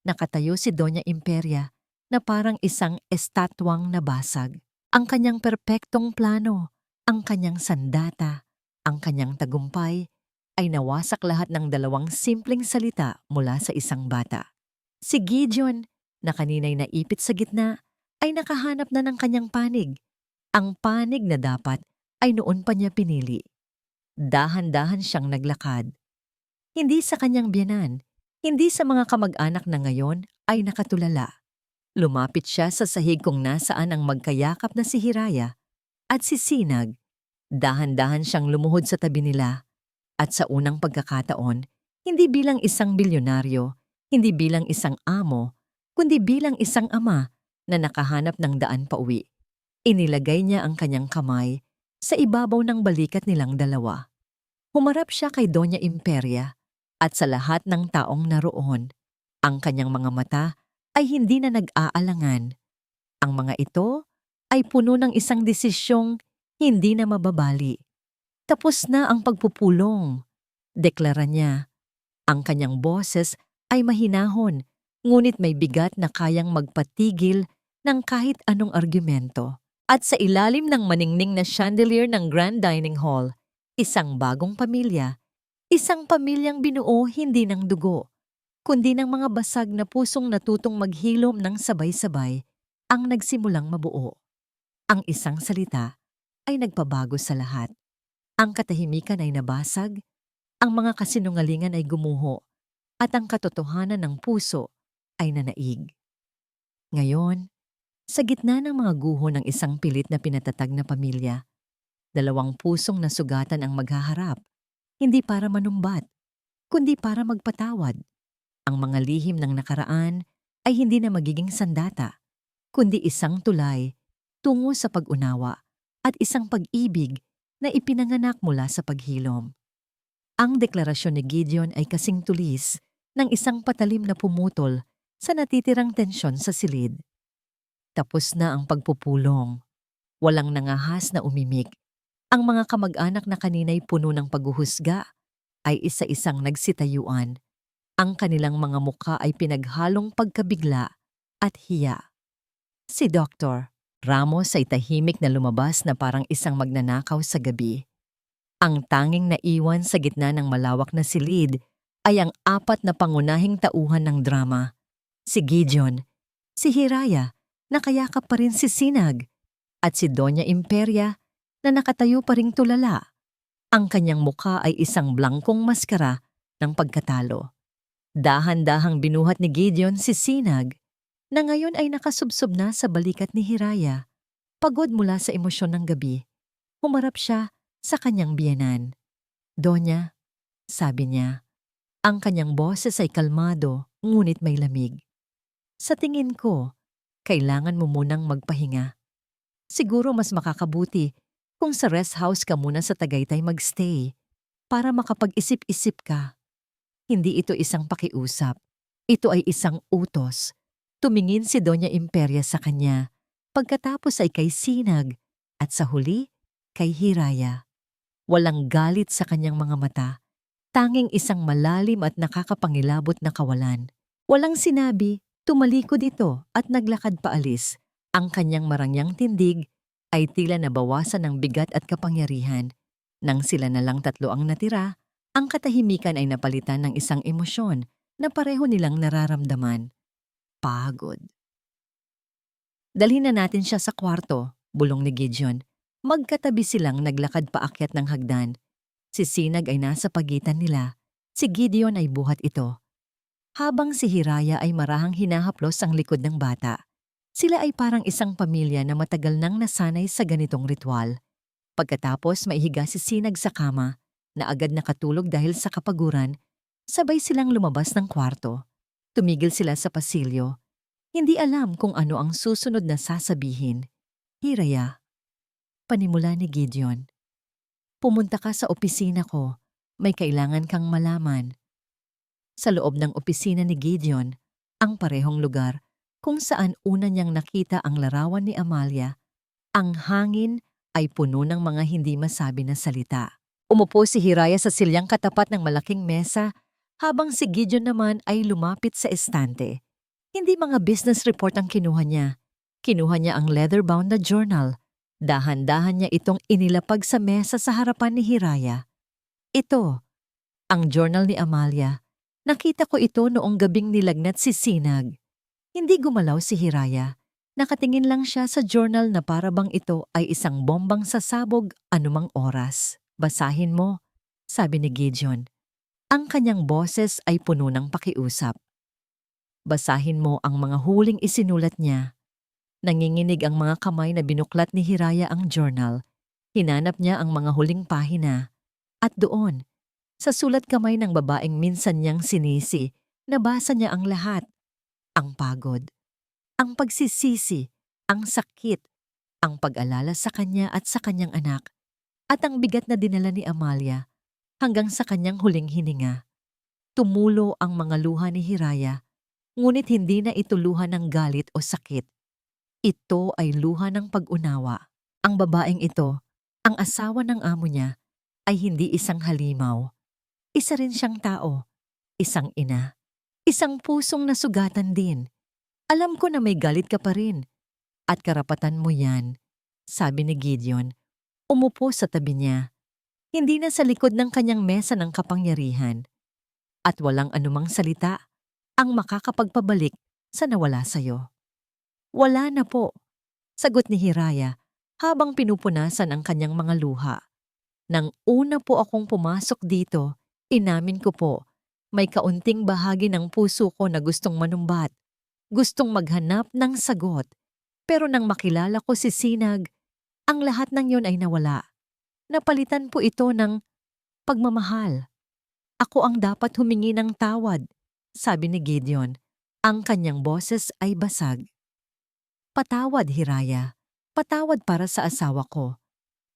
Nakatayo si Doña Imperia na parang isang estatwang nabasag. Ang kanyang perpektong plano, ang kanyang sandata, ang kanyang tagumpay, ay nawasak lahat ng dalawang simpleng salita mula sa isang bata. Si Gideon, na kanina'y naipit sa gitna, ay nakahanap na ng kanyang panig. Ang panig na dapat ay noon pa niya pinili. Dahan-dahan siyang naglakad. Hindi sa kanyang biyenan, hindi sa mga kamag-anak na ngayon ay nakatulala. Lumapit siya sa sahig kung nasaan ang magkayakap na si Hiraya at si Sinag. Dahan-dahan siyang lumuhod sa tabi nila. At sa unang pagkakataon, hindi bilang isang bilyonaryo, hindi bilang isang amo, kundi bilang isang ama na nakahanap ng daan pauwi. Inilagay niya ang kanyang kamay sa ibabaw ng balikat nilang dalawa. Humarap siya kay Doña Imperia at sa lahat ng taong naroon. Ang kanyang mga mata ay hindi na nag-aalangan. Ang mga ito ay puno ng isang desisyong hindi na mababali. Tapos na ang pagpupulong, deklara niya. Ang kanyang boses ay mahinahon, ngunit may bigat na kayang magpatigil ng kahit anong argumento. At sa ilalim ng maningning na chandelier ng Grand Dining Hall, isang bagong pamilya, isang pamilyang binuo hindi ng dugo, kundi ng mga basag na pusong natutong maghilom ng sabay-sabay ang nagsimulang mabuo. Ang isang salita ay nagpabago sa lahat. Ang katahimikan ay nabasag, ang mga kasinungalingan ay gumuho, at ang katotohanan ng puso ay nanaig. Ngayon, sa gitna ng mga guho ng isang pilit na pinatatag na pamilya, dalawang pusong nasugatan ang maghaharap, hindi para manumbat, kundi para magpatawad. Ang mga lihim ng nakaraan ay hindi na magiging sandata, kundi isang tulay tungo sa pag-unawa at isang pag-ibig na ipinanganak mula sa paghilom. Ang deklarasyon ni Gideon ay kasing tulis ng isang patalim na pumutol sa natitirang tensyon sa silid. Tapos na ang pagpupulong. Walang nangahas na umimik. Ang mga kamag-anak na kanina'y puno ng paghuhusga ay isa-isang nagsitayuan. Ang kanilang mga mukha ay pinaghalong pagkabigla at hiya. Si Dr. Ramos ay tahimik na lumabas na parang isang magnanakaw sa gabi. Ang tanging naiwan sa gitna ng malawak na silid ay ang apat na pangunahing tauhan ng drama. Si Gideon, si Hiraya, nakayakap pa rin si Sinag, at si Doña Imperia na nakatayo pa ring tulala. Ang kanyang mukha ay isang blangkong maskara ng pagkatalo. Dahan-dahang binuhat ni Gideon si Sinag, na ngayon ay nakasubsob na sa balikat ni Hiraya. Pagod mula sa emosyon ng gabi, humarap siya sa kanyang biyenan. Donya, sabi niya, ang kanyang boses ay kalmado ngunit may lamig. Sa tingin ko, kailangan mo munang magpahinga. Siguro mas makakabuti kung sa rest house ka muna sa Tagaytay magstay para makapag-isip-isip ka. Hindi ito isang pakiusap. Ito ay isang utos. Tumingin si Doña Imperia sa kanya, pagkatapos ay kay Sinag, at sa huli, kay Hiraya. Walang galit sa kanyang mga mata, tanging isang malalim at nakakapangilabot na kawalan. Walang sinabi, tumalikod ito at naglakad paalis. Ang kanyang marangyang tindig ay tila nabawasan ng bigat at kapangyarihan. Nang sila na lang tatlo ang natira, ang katahimikan ay napalitan ng isang emosyon na pareho nilang nararamdaman. Pagod. Dalhin na natin siya sa kwarto, bulong ni Gideon. Magkatabi silang naglakad paakyat ng hagdan. Si Sinag ay nasa pagitan nila. Si Gideon ay buhat ito. Habang si Hiraya ay marahang hinahaplos ang likod ng bata. Sila ay parang isang pamilya na matagal nang nasanay sa ganitong ritual. Pagkatapos maihiga si Sinag sa kama, na agad nakatulog dahil sa kapaguran, sabay silang lumabas ng kwarto. Tumigil sila sa pasilyo. Hindi alam kung ano ang susunod na sasabihin. Hiraya, panimula ni Gideon. Pumunta ka sa opisina ko. May kailangan kang malaman. Sa loob ng opisina ni Gideon, ang parehong lugar kung saan una niyang nakita ang larawan ni Amalia, ang hangin ay puno ng mga hindi masabi na salita. Umupo si Hiraya sa silyang katapat ng malaking mesa, habang si Gideon naman ay lumapit sa estante. Hindi mga business report ang kinuha niya. Kinuha niya ang leather-bound na journal. Dahan-dahan niya itong inilapag sa mesa sa harapan ni Hiraya. Ito, ang journal ni Amalia. Nakita ko ito noong gabing nilagnat si Sinag. Hindi gumalaw si Hiraya. Nakatingin lang siya sa journal na parabang ito ay isang bombang sasabog anumang oras. Basahin mo, sabi ni Gideon. Ang kanyang boses ay puno ng pakiusap. Basahin mo ang mga huling isinulat niya. Nanginginig ang mga kamay na binuklat ni Hiraya ang journal. Hinanap niya ang mga huling pahina. At doon, sa sulat kamay ng babaeng minsan niyang sinisi, nabasa niya ang lahat. Ang pagod, ang pagsisisi, ang sakit, ang pag-alala sa kanya at sa kanyang anak, at ang bigat na dinala ni Amalia hanggang sa kanyang huling hininga. Tumulo ang mga luha ni Hiraya, ngunit hindi na ito luha ng galit o sakit. Ito ay luha ng pag-unawa. Ang babaeng ito, ang asawa ng amo niya, ay hindi isang halimaw. Isa rin siyang tao, isang ina, isang pusong nasugatan din. Alam ko na may galit ka pa rin. At karapatan mo yan, sabi ni Gideon. Umupo sa tabi niya. Hindi na sa likod ng kanyang mesa ng kapangyarihan. At walang anumang salita ang makakapagpabalik sa nawala sa'yo. Wala na po, sagot ni Hiraya habang pinupunasan ang kanyang mga luha. Nang una po akong pumasok dito, inamin ko po, may kaunting bahagi ng puso ko na gustong manumbat, gustong maghanap ng sagot. Pero nang makilala ko si Sinag, ang lahat ng yon ay nawala. Napalitan po ito ng pagmamahal. Ako ang dapat humingi ng tawad, sabi ni Gideon. Ang kanyang boses ay basag. Patawad, Hiraya. Patawad para sa asawa ko.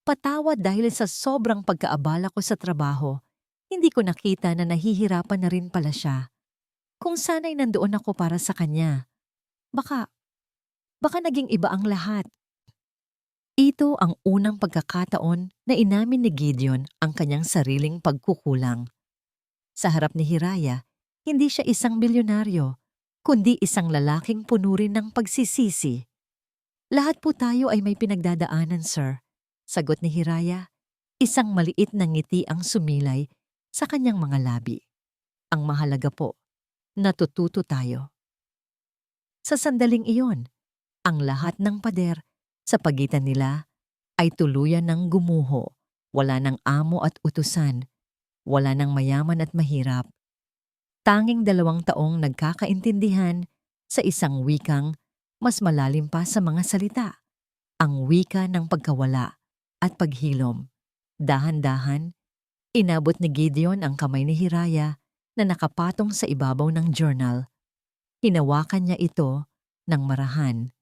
Patawad dahil sa sobrang pagkaabala ko sa trabaho. Hindi ko nakita na nahihirapan na rin pala siya. Kung sana'y nandoon ako para sa kanya. Baka naging iba ang lahat. Ito ang unang pagkakataon na inamin ni Gideon ang kanyang sariling pagkukulang. Sa harap ni Hiraya, hindi siya isang milyonaryo, kundi isang lalaking puno rin ng pagsisisi. Lahat po tayo ay may pinagdadaanan, sir. Sagot ni Hiraya, isang maliit na ngiti ang sumilay sa kanyang mga labi. Ang mahalaga po, natututo tayo. Sa sandaling iyon, ang lahat ng pader sa pagitan nila ay tuluyan ng gumuho. Wala ng amo at utusan, wala ng mayaman at mahirap. Tanging 2 taong nagkakaintindihan sa isang wikang mas malalim pa sa mga salita. Ang wika ng pagkawala at paghilom. Dahan-dahan, inabot ni Gideon ang kamay ni Hiraya na nakapatong sa ibabaw ng journal. Hinawakan niya ito ng marahan.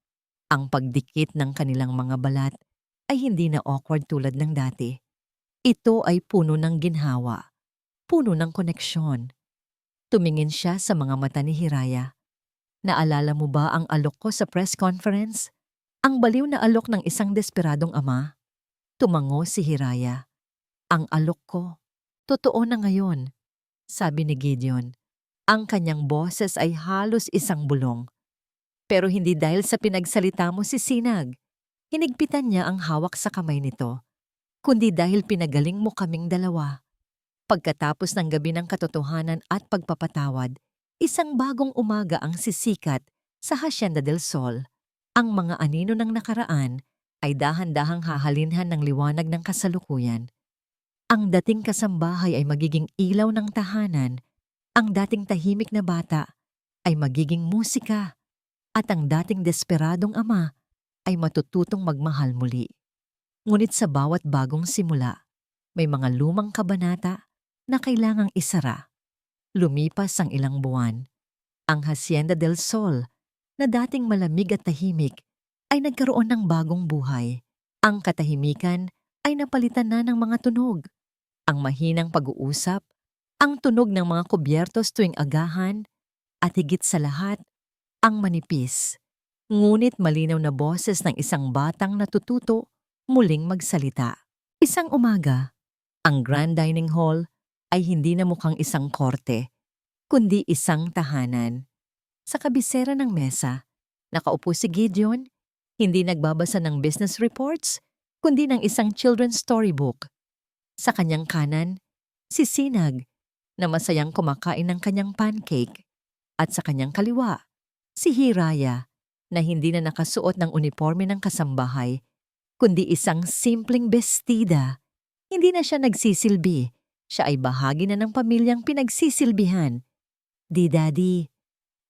Ang pagdikit ng kanilang mga balat ay hindi na awkward tulad ng dati. Ito ay puno ng ginhawa, puno ng koneksyon. Tumingin siya sa mga mata ni Hiraya. Naalala mo ba ang alok ko sa press conference? Ang baliw na alok ng isang desperadong ama? Tumango si Hiraya. Ang alok ko, totoo na ngayon, sabi ni Gideon. Ang kanyang boses ay halos isang bulong. Pero hindi dahil sa pinagsalita mo si Sinag. Hinigpitan niya ang hawak sa kamay nito, kundi dahil pinagaling mo kaming dalawa. Pagkatapos ng gabi ng katotohanan at pagpapatawad, isang bagong umaga ang sisikat sa Hacienda del Sol. Ang mga anino ng nakaraan ay dahan-dahang hahalinhan ng liwanag ng kasalukuyan. Ang dating kasambahay ay magiging ilaw ng tahanan, ang dating tahimik na bata ay magiging musika, at ang dating desperadong ama ay matututong magmahal muli. Ngunit sa bawat bagong simula, may mga lumang kabanata na kailangang isara. Lumipas ang ilang buwan. Ang Hacienda del Sol, na dating malamig at tahimik, ay nagkaroon ng bagong buhay. Ang katahimikan ay napalitan na ng mga tunog. Ang mahinang pag-uusap, ang tunog ng mga kubyertos tuwing agahan, at higit sa lahat, ang manipis, ngunit malinaw na boses ng isang batang natututo muling magsalita. Isang umaga, ang Grand Dining Hall ay hindi na mukhang isang korte, kundi isang tahanan. Sa kabisera ng mesa, nakaupo si Gideon, hindi nagbabasa ng business reports, kundi ng isang children's storybook. Sa kanyang kanan, si Sinag, na masayang kumakain ng kanyang pancake. At sa kanyang kaliwa, si Hiraya, na hindi na nakasuot ng uniforme ng kasambahay, kundi isang simpleng bestida. Hindi na siya nagsisilbi, siya ay bahagi na ng pamilyang pinagsisilbihan. Di Daddy,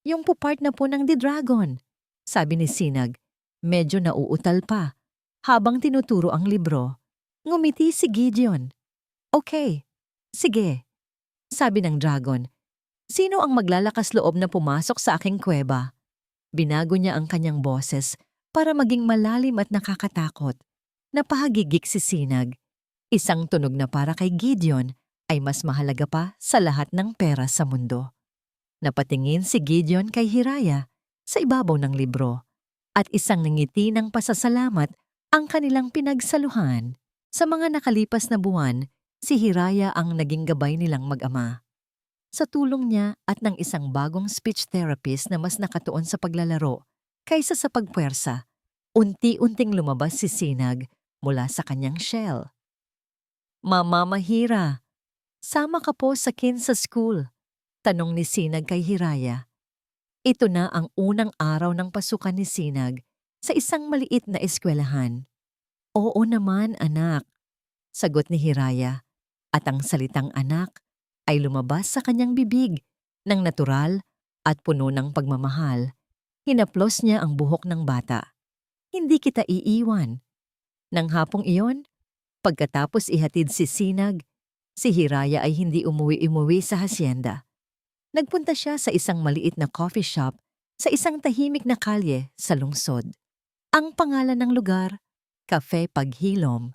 yung pupart na po ng The Dragon, sabi ni Sinag, medyo nauutal pa. Habang tinuturo ang libro, ngumiti si Gideon. Okay, sige, sabi ng dragon. Sino ang maglalakas loob na pumasok sa aking kuweba? Binago niya ang kanyang boses para maging malalim at nakakatakot. Napahagigik si Sinag. Isang tunog na para kay Gideon ay mas mahalaga pa sa lahat ng pera sa mundo. Napatingin si Gideon kay Hiraya sa ibabaw ng libro at isang ngiti ng pasasalamat ang kanilang pinagsaluhan. Sa mga nakalipas na buwan, si Hiraya ang naging gabay nilang mag-ama. Sa tulong niya at ng isang bagong speech therapist na mas nakatuon sa paglalaro kaysa sa pagpuwersa, unti-unting lumabas si Sinag mula sa kanyang shell. Mama Mahira, sama ka po sa kin sa school, tanong ni Sinag kay Hiraya. Ito na ang unang araw ng pasukan ni Sinag sa isang maliit na eskwelahan. Oo naman, anak, sagot ni Hiraya, at ang salitang anak ay lumabas sa kanyang bibig ng natural at puno ng pagmamahal. Hinaplos niya ang buhok ng bata. Hindi kita iiwan. Nang hapong iyon, pagkatapos ihatid si Sinag, si Hiraya ay hindi umuwi sa hasyenda. Nagpunta siya sa isang maliit na coffee shop sa isang tahimik na kalye sa lungsod. Ang pangalan ng lugar, Cafe Paghilom.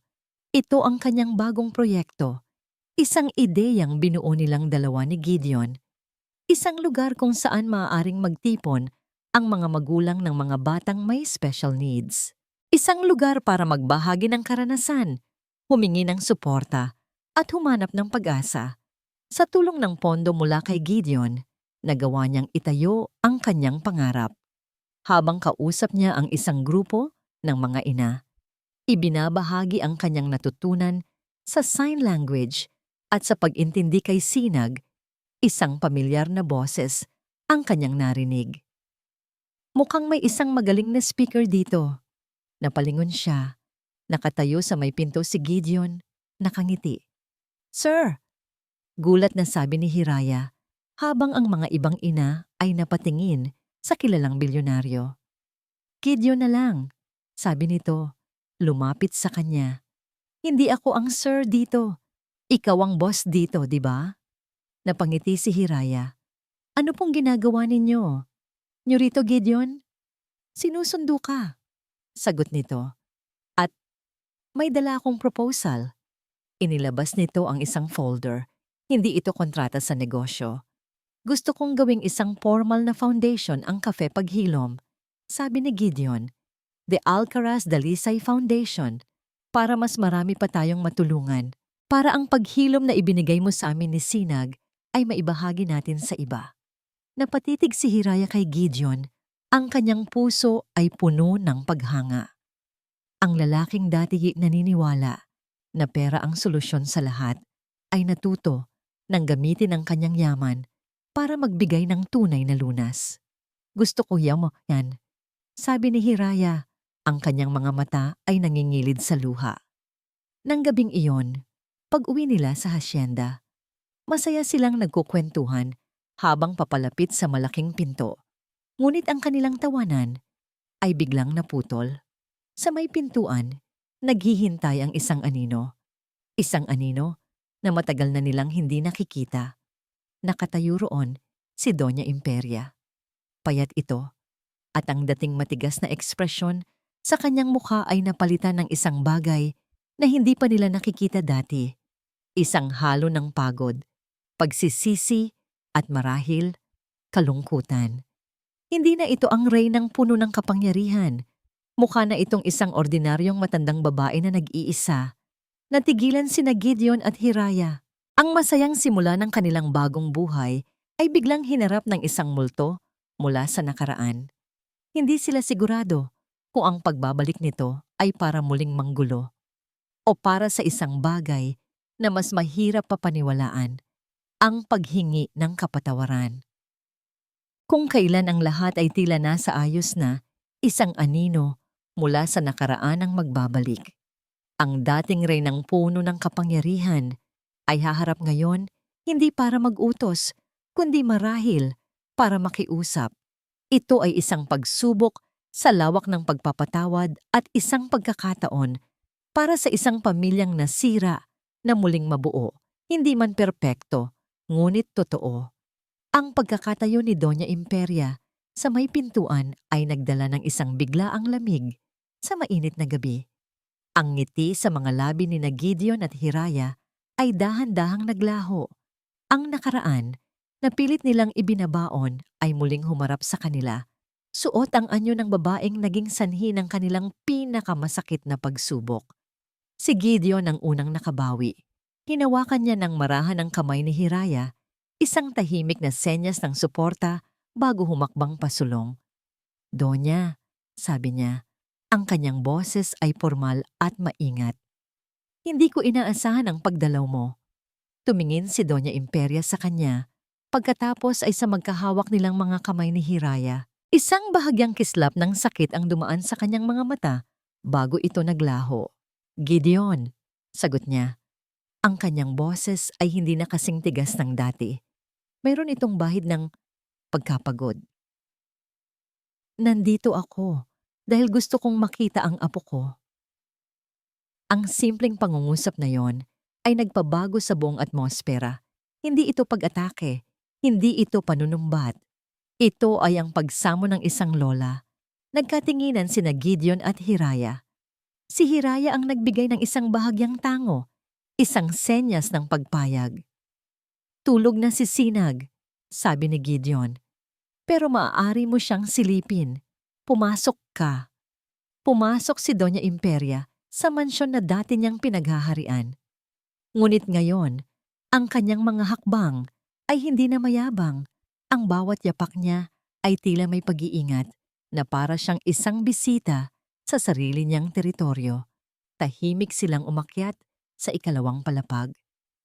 Ito ang kanyang bagong proyekto. Isang ideyang binuo nilang dalawa ni Gideon. Isang lugar kung saan maaaring magtipon ang mga magulang ng mga batang may special needs. Isang lugar para magbahagi ng karanasan, humingi ng suporta, at humanap ng pag-asa. Sa tulong ng pondo mula kay Gideon, nagawa niyang itayo ang kanyang pangarap. Habang kausap niya ang isang grupo ng mga ina, ibinabahagi ang kanyang natutunan sa sign language at sa pag-intindi kay Sinag, isang pamilyar na boses ang kanyang narinig. Mukhang may isang magaling na speaker dito. Napalingon siya. Nakatayo sa may pinto si Gideon, nakangiti. Sir! Gulat na sabi ni Hiraya habang ang mga ibang ina ay napatingin sa kilalang bilyonaryo. Gideon na lang, sabi nito, lumapit sa kanya. Hindi ako ang sir dito. Ikaw ang boss dito, di ba? Napangiti si Hiraya. Ano pong ginagawa ninyo? Nyo rito, Gideon? Sinusundo ka, sagot nito. At may dala akong proposal. Inilabas nito ang isang folder. Hindi ito kontrata sa negosyo. Gusto kong gawing isang formal na foundation ang Cafe Paghilom. Sabi ni Gideon, The Alcaraz Dalisay Foundation, para mas marami pa tayong matulungan. Para ang paghilom na ibinigay mo sa amin ni Sinag ay maibahagi natin sa iba. Napatitig si Hiraya kay Gideon, ang kanyang puso ay puno ng paghanga. Ang lalaking dati naniniwala na pera ang solusyon sa lahat ay natuto nang gamitin ang kanyang yaman para magbigay ng tunay na lunas. Gusto ko yan, sabi ni Hiraya, ang kanyang mga mata ay nangingilid sa luha. Nang gabing iyon, pag-uwi nila sa hasyenda, masaya silang nagkukwentuhan habang papalapit sa malaking pinto. Ngunit ang kanilang tawanan ay biglang naputol. Sa may pintuan, naghihintay ang isang anino. Isang anino na matagal na nilang hindi nakikita. Nakatayo roon si Doña Imperia. Payat ito at ang dating matigas na ekspresyon sa kanyang mukha ay napalitan ng isang bagay na hindi pa nila nakikita dati. Isang halo ng pagod, pagsisisi at marahil kalungkutan. Hindi na ito ang reynang puno ng kapangyarihan. Mukha na itong isang ordinaryong matandang babae na nag-iisa. Natigilan sina Gideon at Hiraya. Ang masayang simula ng kanilang bagong buhay ay biglang hinarap ng isang multo mula sa nakaraan. Hindi sila sigurado kung ang pagbabalik nito ay para muling manggulo o para sa isang bagay na mas mahirap pa paniwalaan, ang paghingi ng kapatawaran. Kung kailan ang lahat ay tila nasa ayos na, isang anino mula sa nakaraan ang magbabalik. Ang dating reynang puno ng kapangyarihan ay haharap ngayon hindi para mag-utos, kundi marahil para makiusap. Ito ay isang pagsubok sa lawak ng pagpapatawad at isang pagkakataon para sa isang pamilyang nasira na muling mabuo, hindi man perpekto, ngunit totoo. Ang pagkakatayo ni Doña Imperia sa may pintuan ay nagdala ng isang biglaang lamig sa mainit na gabi. Ang ngiti sa mga labi ni Gideon at Hiraya ay dahan-dahang naglaho. Ang nakaraan na pilit nilang ibinabaon ay muling humarap sa kanila. Suot ang anyo ng babaeng naging sanhi ng kanilang pinakamasakit na pagsubok. Si Gideon ang unang nakabawi. Hinawakan niya ng marahan ang kamay ni Hiraya, isang tahimik na senyas ng suporta bago humakbang pasulong. Donya, sabi niya, ang kanyang boses ay formal at maingat. Hindi ko inaasahan ang pagdalaw mo. Tumingin si Doña Imperia sa kanya, pagkatapos ay sa magkahawak nilang mga kamay ni Hiraya. Isang bahagyang kislap ng sakit ang dumaan sa kanyang mga mata bago ito naglaho. Gideon, sagot niya. Ang kanyang boses ay hindi na kasing tigas ng dati. Mayroon itong bahid ng pagkapagod. Nandito ako dahil gusto kong makita ang apo ko. Ang simpleng pangungusap na yon ay nagpabago sa buong atmosfera. Hindi ito pag-atake, hindi ito panunumbat. Ito ay ang pagsamo ng isang lola. Nagkatinginan sina Gideon at Hiraya. Si Hiraya ang nagbigay ng isang bahagyang tango, isang senyas ng pagpayag. Tulog na si Sinag, sabi ni Gideon. Pero maaari mo siyang silipin. Pumasok ka. Pumasok si Doña Imperia sa mansyon na dati niyang pinaghaharian. Ngunit ngayon, ang kanyang mga hakbang ay hindi na mayabang. Ang bawat yapak niya ay tila may pag-iingat na para siyang isang bisita sa sarili niyang teritoryo. Tahimik silang umakyat sa ikalawang palapag.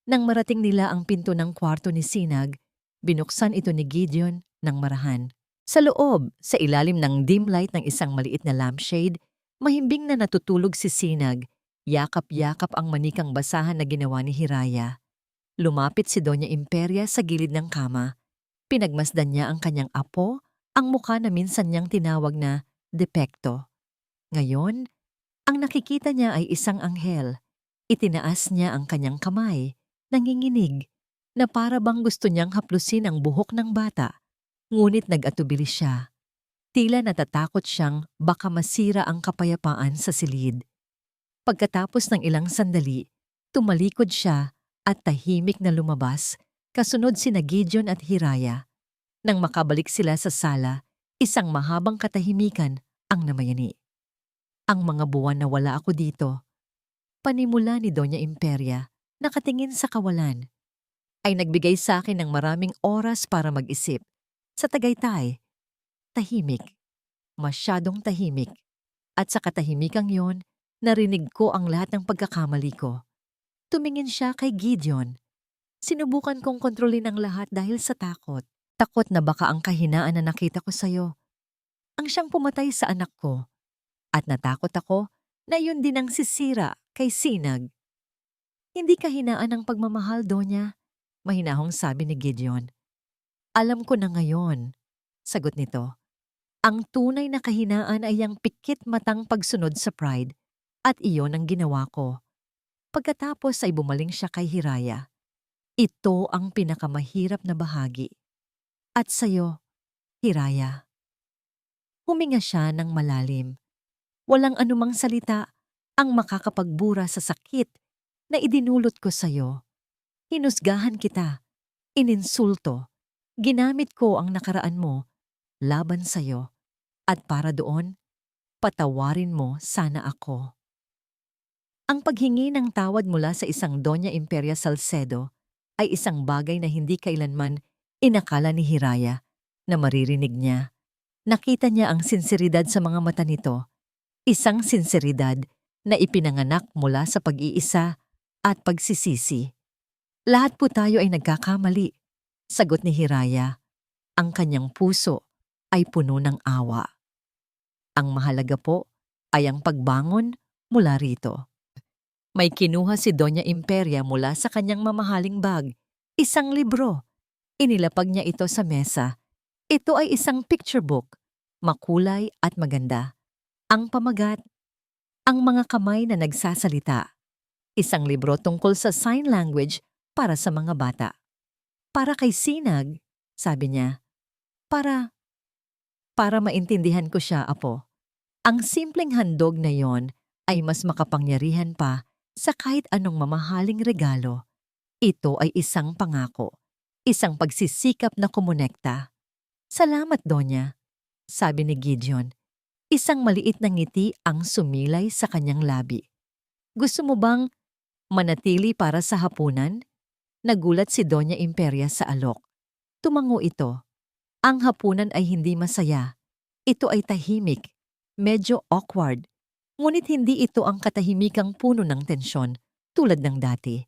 Nang marating nila ang pinto ng kwarto ni Sinag, binuksan ito ni Gideon ng marahan. Sa loob, sa ilalim ng dim light ng isang maliit na lampshade, mahimbing na natutulog si Sinag. Yakap-yakap ang manikang basahan na ginawa ni Hiraya. Lumapit si Doña Imperia sa gilid ng kama. Pinagmasdan niya ang kanyang apo, ang mukha na minsan niyang tinawag na depekto. Ngayon, ang nakikita niya ay isang anghel. Itinaas niya ang kanyang kamay, nanginginig, na para bang gusto niyang haplusin ang buhok ng bata. Ngunit nag-atubili siya. Tila natatakot siyang baka masira ang kapayapaan sa silid. Pagkatapos ng ilang sandali, tumalikod siya at tahimik na lumabas, kasunod sina Gideon at Hiraya. Nang makabalik sila sa sala, isang mahabang katahimikan ang namayani. Ang mga buwan na wala ako dito, panimula ni Doña Imperia, nakatingin sa kawalan, ay nagbigay sa akin ng maraming oras para mag-isip. Sa Tagaytay, tahimik, masyadong tahimik. At sa katahimikang yon, narinig ko ang lahat ng pagkakamali ko. Tumingin siya kay Gideon. Sinubukan kong kontrolin ang lahat dahil sa takot. Takot na baka ang kahinaan na nakita ko sa'yo ang siyang pumatay sa anak ko. At natakot ako na yun din ang sisira kay Sinag. Hindi kahinaan ang pagmamahal, Donya, mahinahong sabi ni Gideon. Alam ko na ngayon, sagot nito. Ang tunay na kahinaan ay ang pikit matang pagsunod sa pride at iyon ang ginawa ko. Pagkatapos ay bumaling siya kay Hiraya. Ito ang pinakamahirap na bahagi. At sa'yo, Hiraya. Huminga siya ng malalim. Walang anumang salita ang makakapagbura sa sakit na idinulot ko sa'yo. Hinusgahan kita, ininsulto, ginamit ko ang nakaraan mo laban sa'yo. At para doon, patawarin mo sana ako. Ang paghingi ng tawad mula sa isang Doña Imperia Salcedo ay isang bagay na hindi kailanman inakala ni Hiraya na maririnig niya. Nakita niya ang sinseridad sa mga mata nito, isang sinseridad na ipinanganak mula sa pag-iisa at pagsisisi. Lahat po tayo ay nagkakamali, sagot ni Hiraya. Ang kanyang puso ay puno ng awa. Ang mahalaga po ay ang pagbangon mula rito. May kinuha si Doña Imperia mula sa kanyang mamahaling bag, isang libro. Inilapag niya ito sa mesa. Ito ay isang picture book, makulay at maganda. Ang pamagat, ang mga kamay na nagsasalita. Isang libro tungkol sa sign language para sa mga bata. Para kay Sinag, sabi niya. Para maintindihan ko siya, apo. Ang simpleng handog na yon ay mas makapangyarihan pa sa kahit anong mamahaling regalo. Ito ay isang pangako, isang pagsisikap na kumonekta. Salamat, Donya, sabi ni Gideon. Isang maliit na ngiti ang sumilay sa kanyang labi. Gusto mo bang manatili para sa hapunan? Nagulat si Doña Imperia sa alok. Tumango ito. Ang hapunan ay hindi masaya. Ito ay tahimik, medyo awkward. Ngunit hindi ito ang katahimikang puno ng tensyon tulad ng dati.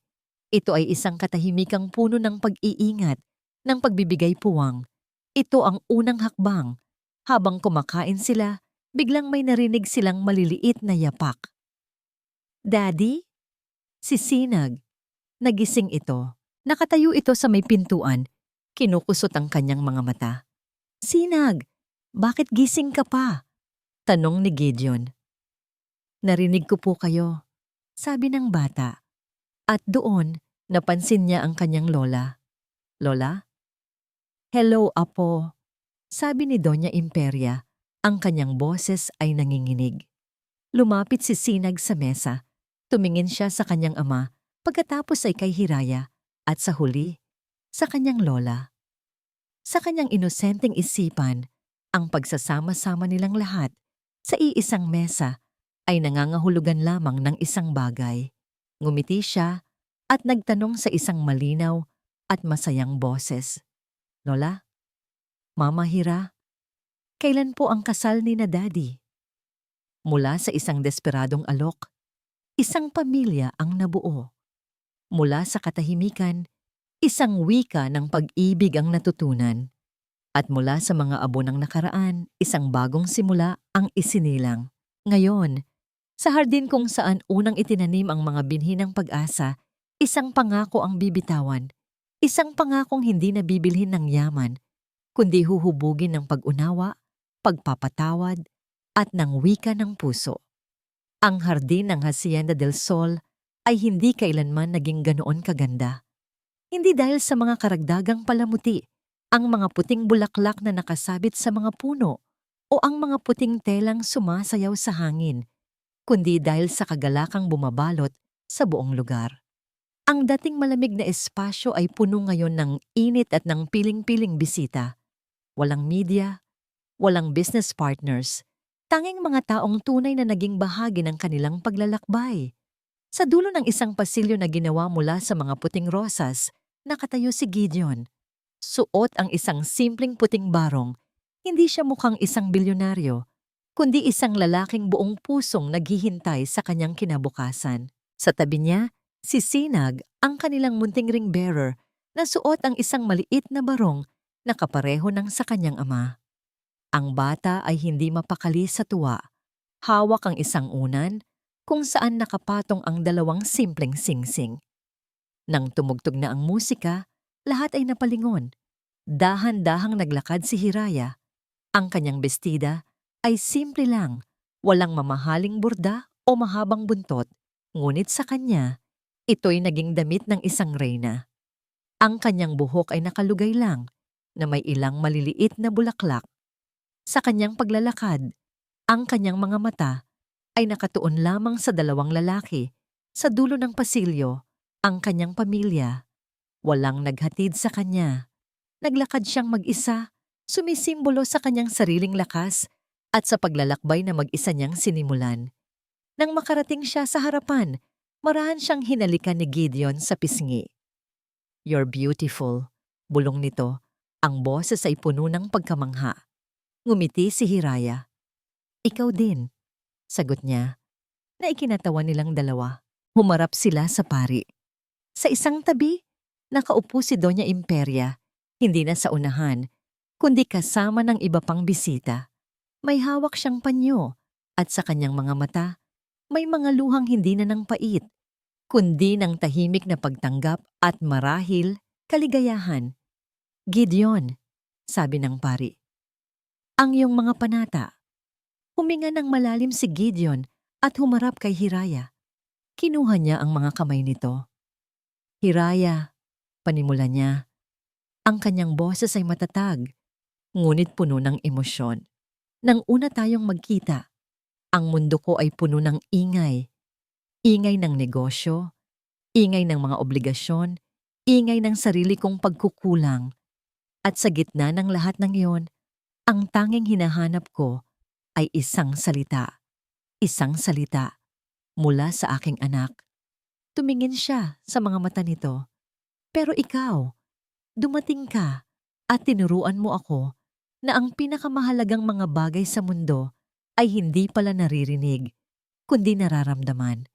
Ito ay isang katahimikang puno ng pag-iingat, ng pagbibigay puwang. Ito ang unang hakbang. Habang kumakain sila, biglang may narinig silang maliliit na yapak. Daddy? Si Sinag. Nagising ito. Nakatayo ito sa may pintuan. Kinukusot ang kanyang mga mata. Sinag, bakit gising ka pa? Tanong ni Gideon. Narinig ko po kayo, sabi ng bata. At doon, napansin niya ang kanyang lola. Lola? Hello, Apo. Sabi ni Doña Imperia. Ang kanyang boses ay nanginginig. Lumapit si Sinag sa mesa. Tumingin siya sa kanyang ama, pagkatapos ay kay Hiraya, at sa huli, sa kanyang lola. Sa kanyang inosenteng isipan, ang pagsasama-sama nilang lahat sa iisang mesa ay nangangahulugan lamang ng isang bagay. Ngumiti siya at nagtanong sa isang malinaw at masayang boses. Lola? Mama Hira? Kailan po ang kasal ni na Daddy? Mula sa isang desperadong alok, isang pamilya ang nabuo. Mula sa katahimikan, isang wika ng pag-ibig ang natutunan. At mula sa mga abo ng nakaraan, isang bagong simula ang isinilang. Ngayon, sa hardin kung saan unang itinanim ang mga binhi ng pag-asa, isang pangako ang bibitawan. Isang pangakong hindi nabibilhin ng yaman, kundi huhubugin ng pag-unawa, pagpapatawad, at ng wika ng puso. Ang hardin ng Hacienda del Sol ay hindi kailanman naging ganoon kaganda. Hindi dahil sa mga karagdagang palamuti, ang mga puting bulaklak na nakasabit sa mga puno o ang mga puting telang sumasayaw sa hangin, kundi dahil sa kagalakang bumabalot sa buong lugar. Ang dating malamig na espasyo ay puno ngayon ng init at ng piling-piling bisita. Walang media, walang business partners, tanging mga taong tunay na naging bahagi ng kanilang paglalakbay. Sa dulo ng isang pasilyo na ginawa mula sa mga puting rosas, nakatayo si Gideon. Suot ang isang simpleng puting barong. Hindi siya mukhang isang bilyonaryo, kundi isang lalaking buong pusong naghihintay sa kanyang kinabukasan. Sa tabi niya, si Sinag, ang kanilang munting ring bearer, na suot ang isang maliit na barong na kapareho ng sa kanyang ama. Ang bata ay hindi mapakali sa tuwa. Hawak ang isang unan kung saan nakapatong ang dalawang simpleng singsing. Nang tumugtog na ang musika, lahat ay napalingon. Dahan-dahang naglakad si Hiraya. Ang kanyang bestida ay simple lang, walang mamahaling burda o mahabang buntot, ngunit sa kanya, ito'y naging damit ng isang reyna. Ang kanyang buhok ay nakalugay lang, na may ilang maliliit na bulaklak. Sa kanyang paglalakad, ang kanyang mga mata ay nakatuon lamang sa dalawang lalaki. Sa dulo ng pasilyo, ang kanyang pamilya. Walang naghatid sa kanya. Naglakad siyang mag-isa, sumisimbolo sa kanyang sariling lakas at sa paglalakbay na mag-isa niyang sinimulan. Nang makarating siya sa harapan, marahan siyang hinalikan ni Gideon sa pisngi. "You're beautiful," bulong nito. Ang boses ay puno ng pagkamangha. Ngumiti si Hiraya. "Ikaw din," sagot niya, na ikinatawa nilang dalawa. Humarap sila sa pari. Sa isang tabi, nakaupo si Doña Imperia, hindi na sa unahan, kundi kasama ng iba pang bisita. May hawak siyang panyo, at sa kanyang mga mata, may mga luhang hindi na ng pait, kundi ng tahimik na pagtanggap at marahil kaligayahan. "Gideon," sabi ng pari, "ang iyong mga panata." Huminga ng malalim si Gideon at humarap kay Hiraya. Kinuha niya ang mga kamay nito. "Hiraya," panimula niya. Ang kanyang boses ay matatag, ngunit puno ng emosyon. "Nang una tayong magkita, ang mundo ko ay puno ng ingay. Ingay ng negosyo, ingay ng mga obligasyon, ingay ng sarili kong pagkukulang. At sa gitna ng lahat ng iyon, ang tanging hinahanap ko ay isang salita. Isang salita mula sa aking anak." Tumingin siya sa mga mata nito. "Pero ikaw, dumating ka at tinuruan mo ako na ang pinakamahalagang mga bagay sa mundo ay hindi pala naririnig, kundi nararamdaman.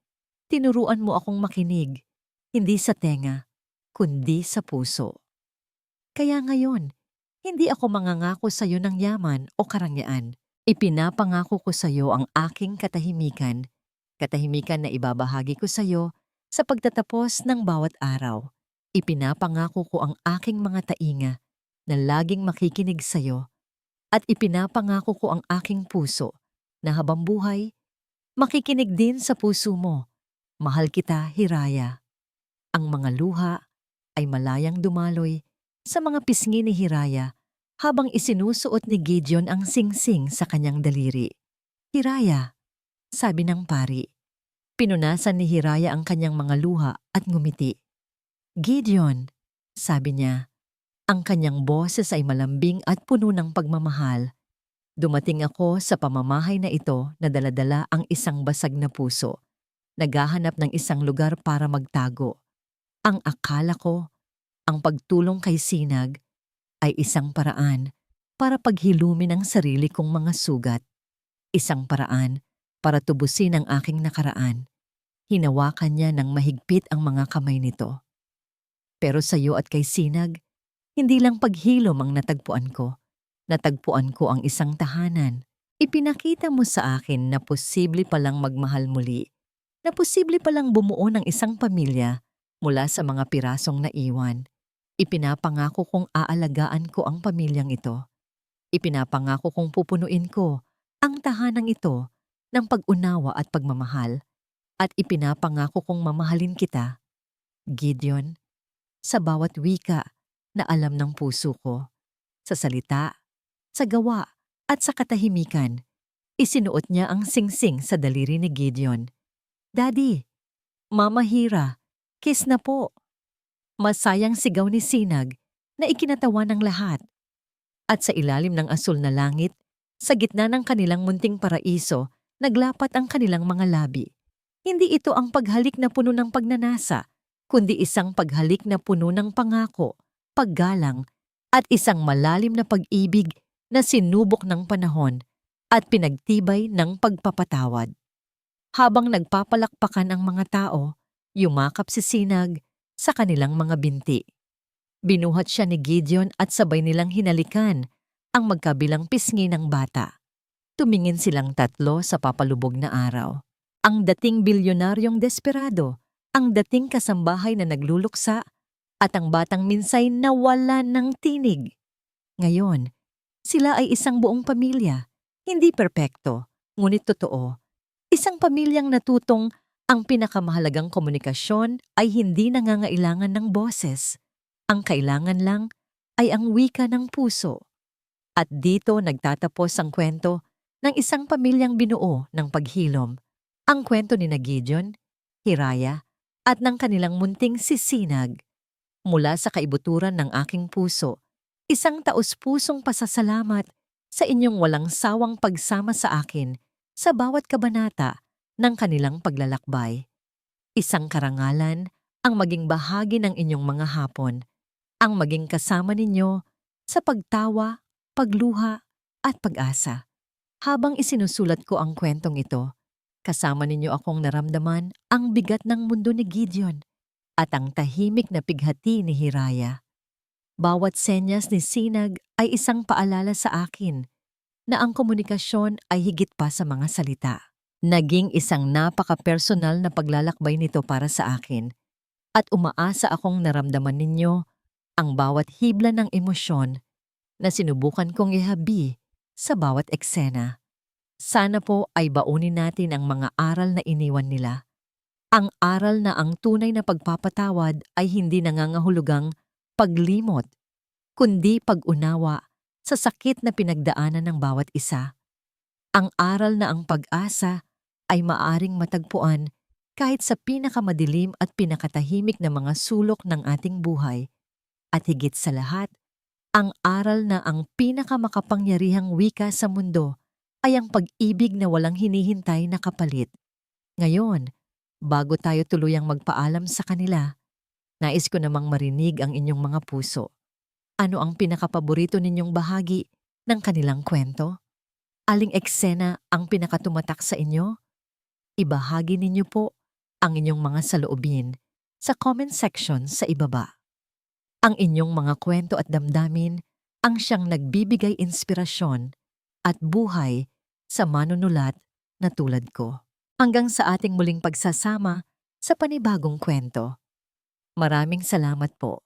Tinuruan mo akong makinig, hindi sa tenga, kundi sa puso. Kaya ngayon, hindi ako mangangako sa iyo ng yaman o karangyaan. Ipinapangako ko sa iyo ang aking katahimikan, katahimikan na ibabahagi ko sa iyo sa pagtatapos ng bawat araw. Ipinapangako ko ang aking mga tainga na laging makikinig sa iyo at ipinapangako ko ang aking puso na habang buhay, makikinig din sa puso mo. Mahal kita, Hiraya. Ang mga luha ay malayang dumaloy sa mga pisngi ni Hiraya habang isinusuot ni Gideon ang singsing sa kanyang daliri. Hiraya, sabi ng pari. Pinunasan ni Hiraya ang kanyang mga luha at ngumiti. Gideon, sabi niya. Ang kanyang boses ay malambing at puno ng pagmamahal. Dumating ako sa pamamahay na ito na daladala ang isang basag na puso. Naghahanap ng isang lugar para magtago. Ang akala ko, ang pagtulong kay Sinag ay isang paraan para paghilumin ang sarili kong mga sugat. Isang paraan para tubusin ang aking nakaraan. Hinawakan niya ng mahigpit ang mga kamay nito. Pero sa iyo at kay Sinag, hindi lang paghilom ang natagpuan ko. Natagpuan ko ang isang tahanan. Ipinakita mo sa akin na posible palang magmahal muli, na posible palang bumuo ng isang pamilya mula sa mga pirasong naiwan. Ipinapangako kong aalagaan ko ang pamilyang ito. Ipinapangako kong pupunuin ko ang tahanang ito ng pag-unawa at pagmamahal. At ipinapangako kong mamahalin kita, Gideon, sa bawat wika na alam ng puso ko. Sa salita, sa gawa, at sa katahimikan, isinuot niya ang singsing sa daliri ni Gideon. Daddy, Mama Hira, kiss na po. Masayang sigaw ni Sinag na ikinatawa ng lahat. At sa ilalim ng asul na langit, sa gitna ng kanilang munting paraiso, naglapat ang kanilang mga labi. Hindi ito ang paghalik na puno ng pagnanasa, kundi isang paghalik na puno ng pangako, paggalang, at isang malalim na pag-ibig na sinubok ng panahon at pinagtibay ng pagpapatawad. Habang nagpapalakpakan ang mga tao, yumakap si Sinag sa kanilang mga binti. Binuhat siya ni Gideon at sabay nilang hinalikan ang magkabilang pisngi ng bata. Tumingin silang tatlo sa papalubog na araw. Ang dating bilyonaryong desperado, ang dating kasambahay na nagluluksa, at ang batang minsay na wala ng tinig. Ngayon, sila ay isang buong pamilya, hindi perpekto, ngunit totoo. Isang pamilyang natutong ang pinakamahalagang komunikasyon ay hindi nangangailangan ng boses. Ang kailangan lang ay ang wika ng puso. At dito nagtatapos ang kwento ng isang pamilyang binuo ng paghilom. Ang kwento ni Gideon, Hiraya, at ng kanilang munting si Sinag. Mula sa kaibuturan ng aking puso, isang taos-pusong pasasalamat sa inyong walang sawang pagsama sa akin sa bawat kabanata ng kanilang paglalakbay. Isang karangalan ang maging bahagi ng inyong mga hapon, ang maging kasama ninyo sa pagtawa, pagluha, at pag-asa. Habang isinusulat ko ang kwentong ito, kasama ninyo akong naramdaman ang bigat ng mundo ni Gideon at ang tahimik na pighati ni Hiraya. Bawat senyas ni Sinag ay isang paalala sa akin na ang komunikasyon ay higit pa sa mga salita. Naging isang napaka-personal na paglalakbay nito para sa akin at umaasa akong naramdaman ninyo ang bawat hibla ng emosyon na sinubukan kong ihabi sa bawat eksena. Sana po ay baunin natin ang mga aral na iniwan nila. Ang aral na ang tunay na pagpapatawad ay hindi nangangahulugang paglimot, kundi pag-unawa sa sakit na pinagdaanan ng bawat isa. Ang aral na ang pag-asa ay maaring matagpuan kahit sa pinakamadilim at pinakatahimik na mga sulok ng ating buhay. At higit sa lahat, ang aral na ang pinakamakapangyarihang wika sa mundo ay ang pag-ibig na walang hinihintay na kapalit. Ngayon, bago tayo tuluyang magpaalam sa kanila, nais ko namang marinig ang inyong mga puso. Ano ang pinakapaborito ninyong bahagi ng kanilang kwento? Aling eksena ang pinakatumatak sa inyo? Ibahagi ninyo po ang inyong mga saloobin sa comment section sa ibaba. Ang inyong mga kwento at damdamin ang siyang nagbibigay inspirasyon at buhay sa manunulat na tulad ko. Hanggang sa ating muling pagsasama sa panibagong kwento. Maraming salamat po.